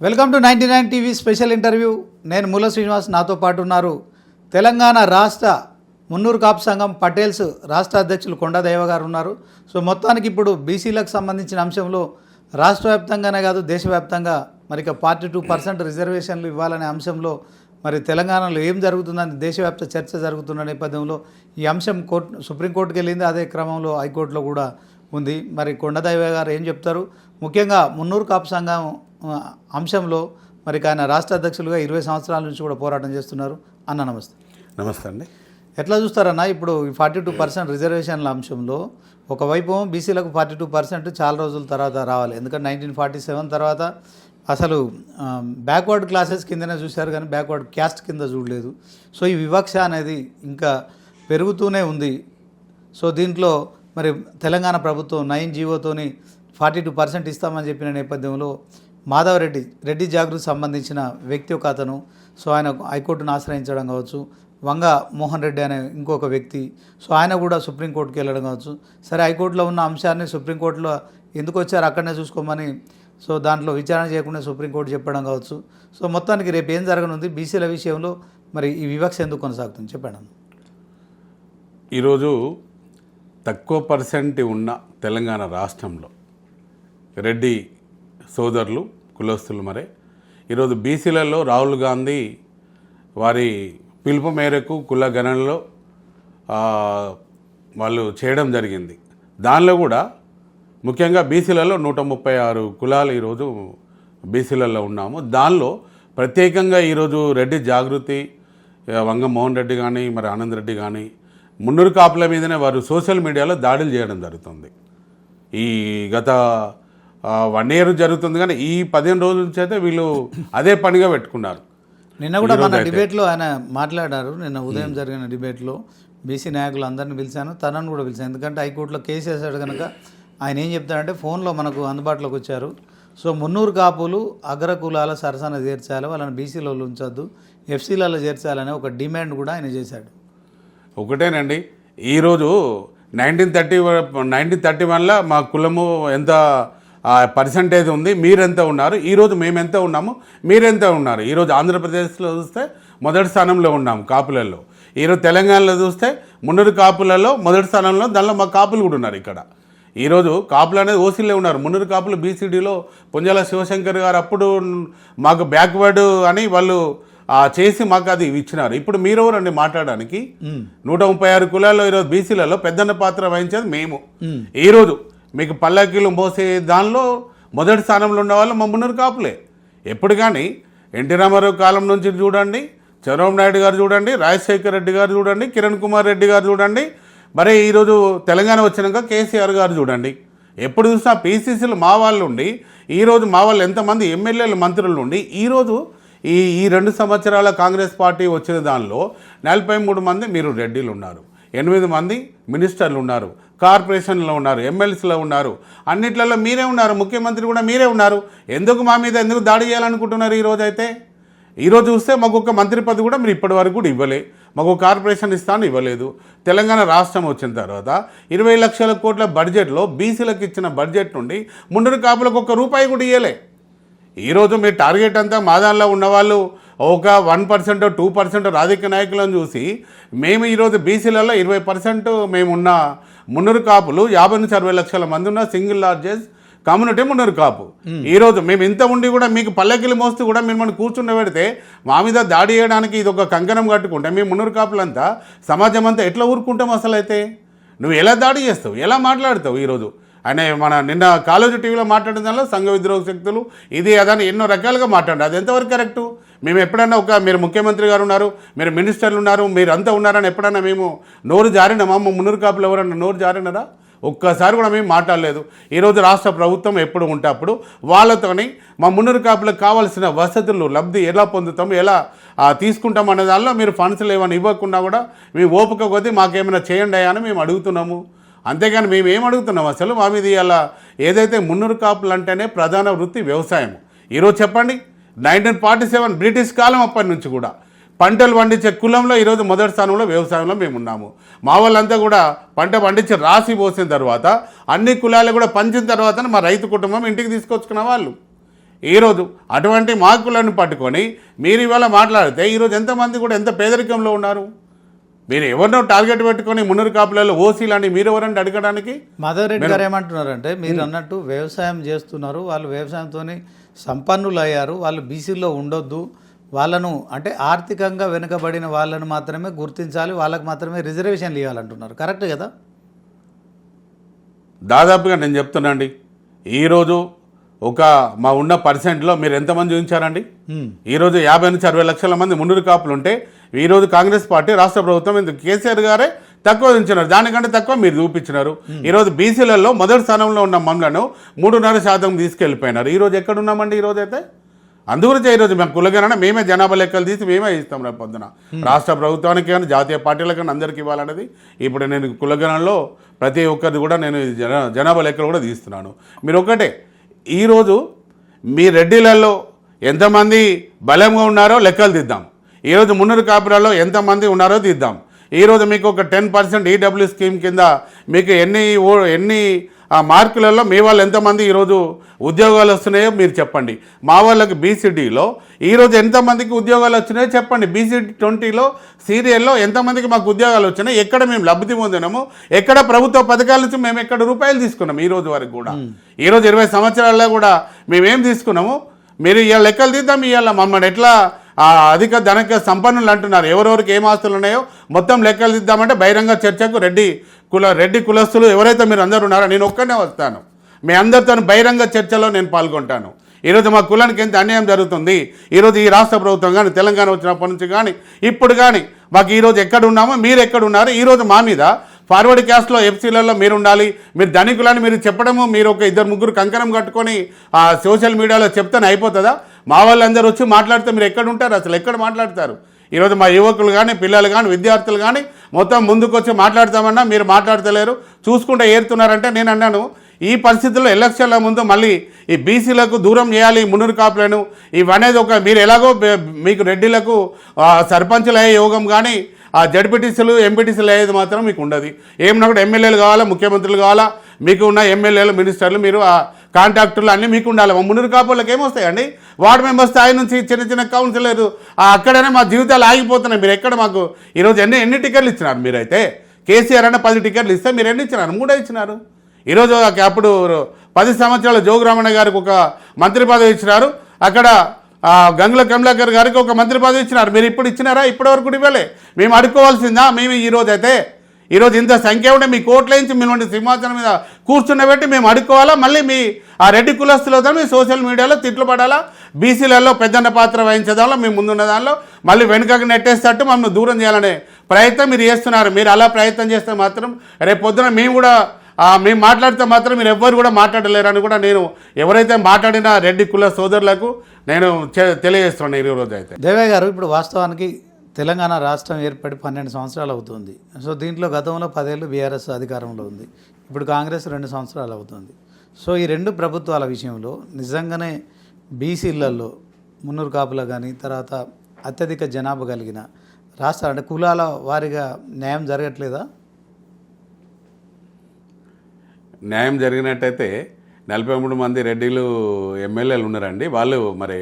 Welcome to 99 TV special interview. నేను మూల శ్రీనివాస్, నాతో పాటు ఉన్నారు తెలంగాణ రాష్ట్ర మున్నూరు కాపు సంఘం పటేల్స్ రాష్ట్ర అధ్యక్షులు కొండదేవ గారు ఉన్నారు. సో మొత్తానికి ఇప్పుడు బీసీలకు సంబంధించిన అంశంలో రాష్ట్ర వ్యాప్తంగానే కాదు దేశవ్యాప్తంగా మరి ఇక 42% రిజర్వేషన్లు ఇవ్వాలనే అంశంలో మరి తెలంగాణలో ఏం జరుగుతుందని దేశవ్యాప్త చర్చ జరుగుతున్న నేపథ్యంలో ఈ అంశం సుప్రీంకోర్టుకి వెళ్ళింది. అదే క్రమంలో హైకోర్టులో కూడా ఉంది. మరి కొండదేవ గారు ఏం చెప్తారు? ముఖ్యంగా మున్నూరు కాపు సంఘం అంశంలో మరి ఆయన రాష్ట్ర అధ్యక్షులుగా 20 సంవత్సరాల నుంచి కూడా పోరాటం చేస్తున్నారు. అన్న నమస్తే. నమస్తే అండి. ఎట్లా చూస్తారన్న ఇప్పుడు ఈ 42% రిజర్వేషన్ల అంశంలో ఒకవైపు బీసీలకు 42% చాలా రోజుల తర్వాత రావాలి, ఎందుకంటే 1947 తర్వాత అసలు బ్యాక్వర్డ్ క్లాసెస్ కిందనే చూశారు కానీ బ్యాక్వర్డ్ క్యాస్ట్ కింద చూడలేదు. సో ఈ వివక్ష అనేది ఇంకా పెరుగుతూనే ఉంది. సో దీంట్లో మరి తెలంగాణ ప్రభుత్వం 9 జీవోతోని 42% ఇస్తామని చెప్పిన నేపథ్యంలో రెడ్డి జాగృతి సంబంధించిన వ్యక్తి ఒక అతను, సో ఆయన హైకోర్టును ఆశ్రయించడం కావచ్చు, వంగ మోహన్ రెడ్డి అనే ఇంకొక వ్యక్తి, సో ఆయన కూడా సుప్రీంకోర్టుకి వెళ్ళడం కావచ్చు. సరే, హైకోర్టులో ఉన్న అంశాన్ని సుప్రీంకోర్టులో ఎందుకు వచ్చారు అక్కడనే చూసుకోమని సో దాంట్లో విచారణ చేయకుండా సుప్రీంకోర్టు చెప్పడం కావచ్చు. సో మొత్తానికి రేపు ఏం జరగనుంది బీసీల విషయంలో, మరి ఈ వివక్ష ఎందుకు కొనసాగుతుంది చెప్పండి. ఈరోజు తక్కువ పర్సెంట్ ఉన్న తెలంగాణ రాష్ట్రంలో రెడ్డి సోదరులు కులస్తులు మరే ఈరోజు బీసీలలో రాహుల్ గాంధీ వారి పిలుపు మేరకు కుల గణనలో వాళ్ళు చేయడం జరిగింది. దానిలో కూడా ముఖ్యంగా బీసీలలో 136 కులాలు ఈరోజు బీసీలలో ఉన్నాము. దానిలో ప్రత్యేకంగా ఈరోజు రెడ్డి జాగృతి, వంగ మోహన్ రెడ్డి కానీ మరి ఆనంద్ రెడ్డి కానీ మున్నూరు కాపుల మీదనే వారు సోషల్ మీడియాలో దాడులు చేయడం జరుగుతుంది. ఈ గత 1 year జరుగుతుంది కానీ ఈ 15 రోజుల నుంచి అయితే వీళ్ళు అదే పనిగా పెట్టుకున్నారు. నిన్న కూడా మన డిబేట్లో ఆయన మాట్లాడారు. నిన్న ఉదయం జరిగిన డిబేట్లో బీసీ నాయకులు అందరినీ పిలిచాను, తనను కూడా పిలిచాను. ఎందుకంటే హైకోర్టులో కేసు వేసాడు కనుక ఆయన ఏం చెప్తాడంటే ఫోన్లో మనకు అందుబాటులోకి వచ్చారు. సో మున్నూరు కాపులు అగ్ర కులాల సరసన చేర్చాలి, వాళ్ళని బీసీలో ఉంచొద్దు, ఎఫ్సీలలో చేర్చాలనే ఒక డిమాండ్ కూడా ఆయన చేశాడు. ఒకటేనండి, ఈరోజు 1931లో మా కులము ఎంత పర్సంటేజ్ ఉంది, మీరెంత ఉన్నారు, ఈరోజు మేమెంత ఉన్నాము, మీరెంత ఉన్నారు. ఈరోజు ఆంధ్రప్రదేశ్లో చూస్తే మొదటి స్థానంలో ఉన్నాము కాపులలో. ఈరోజు తెలంగాణలో చూస్తే మున్నూరు కాపులలో మొదటి స్థానంలో, దానిలో మా కాపులు కూడా ఉన్నారు. ఇక్కడ ఈరోజు కాపులు అనేది ఓసీలే ఉన్నారు. మున్నూరు కాపులు బీసీడీలో పొంజాల శివశంకర్ గారు అప్పుడు మాకు బ్యాక్వర్డ్ అని వాళ్ళు చేసి మాకు అది ఇచ్చినారు. ఇప్పుడు మీరెవరండి మాట్లాడడానికి? 136 కులాల్లో ఈరోజు బీసీలలో పెద్దన్న పాత్ర వహించేది మేము. ఈరోజు మీకు పల్లకీలు మోసే దానిలో మొదటి స్థానంలో ఉన్న వాళ్ళు మా మున్నూరు కాపులే. ఎప్పుడు కానీ ఎన్టీ రామారావు కాలం నుంచి చూడండి, చంద్రబాబు నాయుడు గారు చూడండి, రాజశేఖర్ రెడ్డి గారు చూడండి, కిరణ్ కుమార్ రెడ్డి గారు చూడండి, మరి ఈరోజు తెలంగాణ వచ్చినాక కేసీఆర్ గారు చూడండి. ఎప్పుడు చూసినా పీసీసీలు మా వాళ్ళు ఉండి ఈరోజు మా వాళ్ళు ఎంతమంది ఎమ్మెల్యేలు మంత్రులు ఉండి ఈరోజు ఈ 2 సంవత్సరాల కాంగ్రెస్ పార్టీ వచ్చిన దానిలో 43 మంది మీరు రెడ్డిలు ఉన్నారు, 8 మంది మినిస్టర్లు ఉన్నారు, కార్పొరేషన్లో ఉన్నారు, ఎమ్మెల్సీలో ఉన్నారు, అన్నిట్లలో మీరే ఉన్నారు, ముఖ్యమంత్రి కూడా మీరే ఉన్నారు. ఎందుకు మా మీద ఎందుకు దాడి చేయాలనుకుంటున్నారు? ఈరోజు చూస్తే మాకు ఒక మంత్రి పదవి కూడా మీరు ఇప్పటి వరకు కూడా ఇవ్వలే, మాకు కార్పొరేషన్ ఇస్తాను ఇవ్వలేదు. తెలంగాణ రాష్ట్రం వచ్చిన తర్వాత 20 లక్షల కోట్ల బడ్జెట్లో బీసీలకు ఇచ్చిన బడ్జెట్ నుండి మున్నూరు కాపులకు ₹1 కూడా ఇవ్వలే. ఈరోజు మీ టార్గెట్ అంతా మా దానిలో ఉన్నవాళ్ళు ఒక 1% 2% రాజకీయ నాయకులను చూసి మేము ఈరోజు బీసీలలో 20% మేమున్న మున్నూరు కాపులు 50 నుంచి 60 లక్షల మంది ఉన్న single largest community Munnuru Kapu. ఈరోజు మేము ఇంత ఉండి కూడా మీకు పల్లకిలు మోస్తూ కూడా మీరు మనం కూర్చుండ పెడితే మా మీద దాడి చేయడానికి ఇది ఒక కంకణం కట్టుకుంటే మేము మున్నూరు కాపులంతా సమాజం అంతా ఎట్లా ఊరుకుంటాం? అసలు అయితే నువ్వు ఎలా దాడి చేస్తావు, ఎలా మాట్లాడతావు? ఈరోజు ఆయన మన నిన్న కాలేజీ టీవీలో మాట్లాడిన దానిలో సంఘ విద్రోహ శక్తులు ఇది అదని ఎన్నో రకాలుగా మాట్లాడారు. అది ఎంతవరకు కరెక్టు? మేము ఎప్పుడన్నా మీరు ముఖ్యమంత్రి గారు ఉన్నారు, మీరు మినిస్టర్లు ఉన్నారు, మీరు అంతా ఉన్నారని ఎప్పుడన్నా మేము నోరు జారినామా? మా మున్నూరు కాపులు ఎవరన్నా నోరు జారినారా? ఒక్కసారి కూడా మేము మాట్లాడలేదు. ఈరోజు రాష్ట్ర ప్రభుత్వం ఎప్పుడు ఉంటే అప్పుడు వాళ్ళతోని మా మున్నూరు కాపులకు కావాల్సిన వసతులు లబ్ధి ఎలా పొందుతాం, ఎలా తీసుకుంటాం అనే దానిలో మీరు ఫండ్స్ లేవని ఇవ్వకుండా కూడా మేము ఓపిక కొద్దీ మాకేమైనా చేయండి అని మేము అడుగుతున్నాము. అంతేగాని మేము ఏం అడుగుతున్నాం? అసలు మా మీద ఇలా ఏదైతే మున్నూరు కాపులు అంటేనే ప్రధాన వృత్తి వ్యవసాయం. ఈరోజు చెప్పండి, 1947 బ్రిటిష్ కాలం అప్పటి నుంచి కూడా పంటలు పండించే కులంలో ఈరోజు మొదటి స్థానంలో వ్యవసాయంలో మేము ఉన్నాము. మా వాళ్ళంతా కూడా పంట పండించి రాసి పోసిన తర్వాత అన్ని కులాలు కూడా పంచిన తర్వాత మా రైతు కుటుంబం ఇంటికి తీసుకొచ్చుకున్న వాళ్ళు. ఈరోజు అటువంటి మార్కులను పట్టుకొని మీరు ఇవాళ మాట్లాడితే ఈరోజు ఎంతమంది కూడా ఎంత పేదరికంలో ఉన్నారు. మీరు ఎవరినో టార్గెట్ పెట్టుకొని మున్నూరు కాపులలో ఓసీలని మీరు ఎవరంటే అడగడానికి. మాధవరెడ్డి గారు ఏమంటున్నారంటే మీరు అన్నట్టు వ్యవసాయం చేస్తున్నారు, వాళ్ళు వ్యవసాయంతో సంపన్నులు అయ్యారు, వాళ్ళు బీసీలో ఉండొద్దు, వాళ్ళను అంటే ఆర్థికంగా వెనుకబడిన వాళ్ళను మాత్రమే గుర్తించాలి, వాళ్ళకు మాత్రమే రిజర్వేషన్లు ఇవ్వాలంటున్నారు. కరెక్ట్ కదా? దాదాపుగా నేను చెప్తున్నాండి, ఈరోజు ఒక మా ఉన్న పర్సెంట్లో మీరు ఎంతమంది చూపించారండి. ఈరోజు 50 నుంచి 60 లక్షల మంది మున్నూరు కాపులు ఉంటే ఈరోజు కాంగ్రెస్ పార్టీ రాష్ట్ర ప్రభుత్వం ఎందుకు కేసీఆర్ గారే తక్కువ ఉంచినారు, దానికంటే తక్కువ మీరు చూపించినారు. ఈరోజు బీసీలలో మొదటి స్థానంలో ఉన్న మమ్మలను 3.5% తీసుకెళ్ళిపోయినారు. ఈరోజు ఎక్కడున్నామండి? ఈరోజు అయితే అందుగురించి ఈరోజు మేము కులగణన మేమే జనాభా లెక్కలు తీసి మేమే ఇస్తాం రేపు పొద్దున. రాష్ట్ర ప్రభుత్వానికి కానీ జాతీయ పార్టీలకు కానీ అందరికీ ఇవ్వాలన్నది ఇప్పుడు నేను కులగణనలో ప్రతి ఒక్కరిది కూడా నేను జనాభా లెక్కలు కూడా తీస్తున్నాను. మీరు ఒకటే, ఈరోజు మీ రెడ్డిలలో ఎంతమంది బలంగా ఉన్నారో లెక్కలు తీద్దాం. ఈరోజు మున్నూరు కాపురాల్లో ఎంతమంది ఉన్నారో తీద్దాం. ఈరోజు మీకు ఒక 10% ఈడబ్ల్యూ స్కీమ్ కింద మీకు ఎన్ని మార్కులలో మీ వాళ్ళు ఎంతమంది ఈరోజు ఉద్యోగాలు వస్తున్నాయో మీరు చెప్పండి. మా వాళ్ళకి బీసీడీలో ఈరోజు ఎంతమందికి ఉద్యోగాలు వచ్చినాయో చెప్పండి. బీసీడీ 20లో సీరియల్లో ఎంతమందికి మాకు ఉద్యోగాలు వచ్చినాయి, ఎక్కడ మేము లబ్ధి పొందినాము, ఎక్కడ ప్రభుత్వ పథకాల నుంచి మేము ఎక్కడ రూపాయలు తీసుకున్నాము ఈ రోజు వరకు కూడా. ఈరోజు 20 సంవత్సరాల్లో కూడా మేమేం తీసుకున్నాము మీరు ఇవాళ లెక్కలు తీద్దాం. ఇవాళ మమ్మల్ని ఎట్లా అధిక ధనిక సంపన్నులు అంటున్నారు, ఎవరెవరికి ఏం ఆస్తులు ఉన్నాయో మొత్తం లెక్కలు తీద్దామంటే బహిరంగ చర్చకు రెడ్డి కులస్తులు ఎవరైతే మీరు అందరూ ఉన్నారో నేను ఒక్కనే వస్తాను, మీ అందరితో బహిరంగ చర్చలో నేను పాల్గొంటాను. ఈరోజు మా కులానికి ఎంత అన్యాయం జరుగుతుంది, ఈరోజు ఈ రాష్ట్ర ప్రభుత్వం కానీ తెలంగాణ వచ్చినప్పటి నుంచి కానీ ఇప్పుడు కానీ మాకు ఈరోజు ఎక్కడ ఉన్నామో మీరు ఎక్కడ ఉన్నారు. ఈరోజు మా మీద ఫార్వర్డ్ క్యాస్ట్లో ఎఫ్సీలలో మీరు ఉండాలి, మీరు ధనికులని మీరు చెప్పడము, మీరు ఒక 2-3 కంకణం కట్టుకొని సోషల్ మీడియాలో చెప్తానే అయిపోతుందా? మా వాళ్ళందరూ వచ్చి మాట్లాడితే మీరు ఎక్కడ ఉంటారు, అసలు ఎక్కడ మాట్లాడతారు? ఈరోజు మా యువకులు కానీ పిల్లలు కానీ విద్యార్థులు కానీ మొత్తం ముందుకు వచ్చి మాట్లాడతామన్నా మీరు మాట్లాడతలేరు, చూసుకుంటే ఏరుతున్నారంటే నేను అన్నాను ఈ పరిస్థితుల్లో ఎలక్షన్ల ముందు మళ్ళీ ఈ బీసీలకు దూరం చేయాలి మున్నూరు కాపులను ఇవనేది ఒక మీరు ఎలాగో మీకు రెడ్డిలకు సర్పంచులు అయ్యే యోగం కానీ ఆ జడ్పీటీసీలు ఎంపీటీసీలు అయ్యేది మాత్రం మీకు ఉండదు. ఏమన్నా కూడా ఎమ్మెల్యేలు కావాలా, ముఖ్యమంత్రులు కావాలా, మీకు ఉన్న ఎమ్మెల్యేలు మినిస్టర్లు మీరు ఆ కాంట్రాక్టర్లు అన్నీ మీకు ఉండాలి. మా మున్నూరు కాపులకు ఏమొస్తాయండి? వార్డు మెంబర్ స్థాయి నుంచి చిన్న కౌన్సిలర్ అక్కడనే మా జీవితాలు ఆగిపోతున్నాయి. మీరు ఎక్కడ మాకు ఈరోజు ఎన్ని టికెట్లు ఇచ్చినారు? మీరైతే కేసీఆర్ అన్న 10 టికెట్లు ఇస్తే మీరు ఎన్ని ఇచ్చినారు? 3 ఇచ్చినారు. ఈరోజు అప్పుడు 10 సంవత్సరాల జోగురామన్న గారికి ఒక మంత్రి పదవి ఇచ్చినారు, అక్కడ గంగుల కమలాకర్ గారికి ఒక మంత్రి పదవి ఇచ్చినారు. మీరు ఇప్పుడు ఇచ్చినారా? ఇప్పటివరకు ఇవ్వలే. మేము అడుక్కోవాల్సిందా? మేము ఈరోజు ఇంత సంఖ్య ఉంటే మీ కోట్లేంచి మిమ్మల్ని సింహాసనం మీద కూర్చున్నబెట్టి మేము అడుక్కోవాలా? మళ్ళీ మీ ఆ రెడ్డి కులస్తులతో మీ సోషల్ మీడియాలో తిట్లు పడాలా? బీసీలలో పెద్దన్న పాత్ర వహించేదానిలో మేము ముందున్న దానిలో మళ్ళీ వెనుకకు నెట్టేస్తట్టు మమ్మల్ని దూరం చేయాలనే ప్రయత్నం మీరు చేస్తున్నారు. మీరు అలా ప్రయత్నం చేస్తే మాత్రం రేపు పొద్దున మేము మాట్లాడితే మాత్రం మీరు ఎవ్వరు కూడా మాట్లాడలేరని కూడా నేను ఎవరైతే మాట్లాడినా రెడ్డి కుల సోదరులకు నేను తెలియజేస్తున్నాను ఈరోజు అయితే. దేవయ్య గారు, ఇప్పుడు వాస్తవానికి తెలంగాణ రాష్ట్రం ఏర్పడి 12 సంవత్సరాలు అవుతుంది. సో దీంట్లో గతంలో 10 ఏళ్ళు బీఆర్ఎస్ అధికారంలో ఉంది, ఇప్పుడు కాంగ్రెస్ 2 సంవత్సరాలు అవుతుంది. సో ఈ 2 ప్రభుత్వాల విషయంలో నిజంగానే బీసీలలో మున్నూరు కాపుల కానీ తర్వాత అత్యధిక జనాభా కలిగిన రాష్ట్రాలు అంటే కులాల వారిగా న్యాయం జరగట్లేదా? న్యాయం జరిగినట్టయితే 43 మంది రెడ్డిలు ఎమ్మెల్యేలు ఉన్నారండి. వాళ్ళు మరి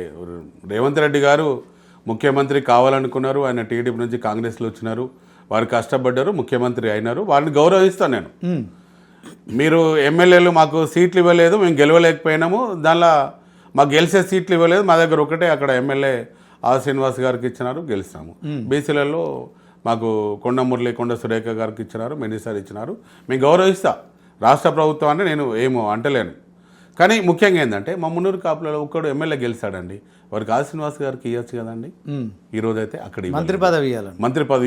రేవంత్ రెడ్డి గారు ముఖ్యమంత్రి కావాలనుకున్నారు, ఆయన టీడీపీ నుంచి కాంగ్రెస్లో వచ్చినారు, వారు కష్టపడ్డారు, ముఖ్యమంత్రి అయినారు, వారిని గౌరవిస్తాను నేను. మీరు ఎమ్మెల్యేలు మాకు సీట్లు ఇవ్వలేదు, మేము గెలవలేకపోయినాము, దానిలో మాకు గెలిచే సీట్లు ఇవ్వలేదు, మా దగ్గర ఒకటే అక్కడ ఎమ్మెల్యే శ్రీనివాస్ గారికి ఇచ్చినారు, గెలిచినాము. బీసీలలో మాకు కొండ మురళి, కొండ సురేఖ గారికి ఇచ్చినారు, మినిస్టర్ ఇచ్చినారు, మేము గౌరవిస్తా. రాష్ట్ర ప్రభుత్వాన్ని నేను ఏమో అంటలేను. కానీ ముఖ్యంగా ఏంటంటే మా మున్నూరు కాపులలో ఒక్కడు ఎమ్మెల్యే గెలిచాడండి, వారికి శ్రీనివాస్ గారికి ఇవ్వచ్చు కదండి. ఈరోజు అయితే అక్కడ మంత్రి పదవి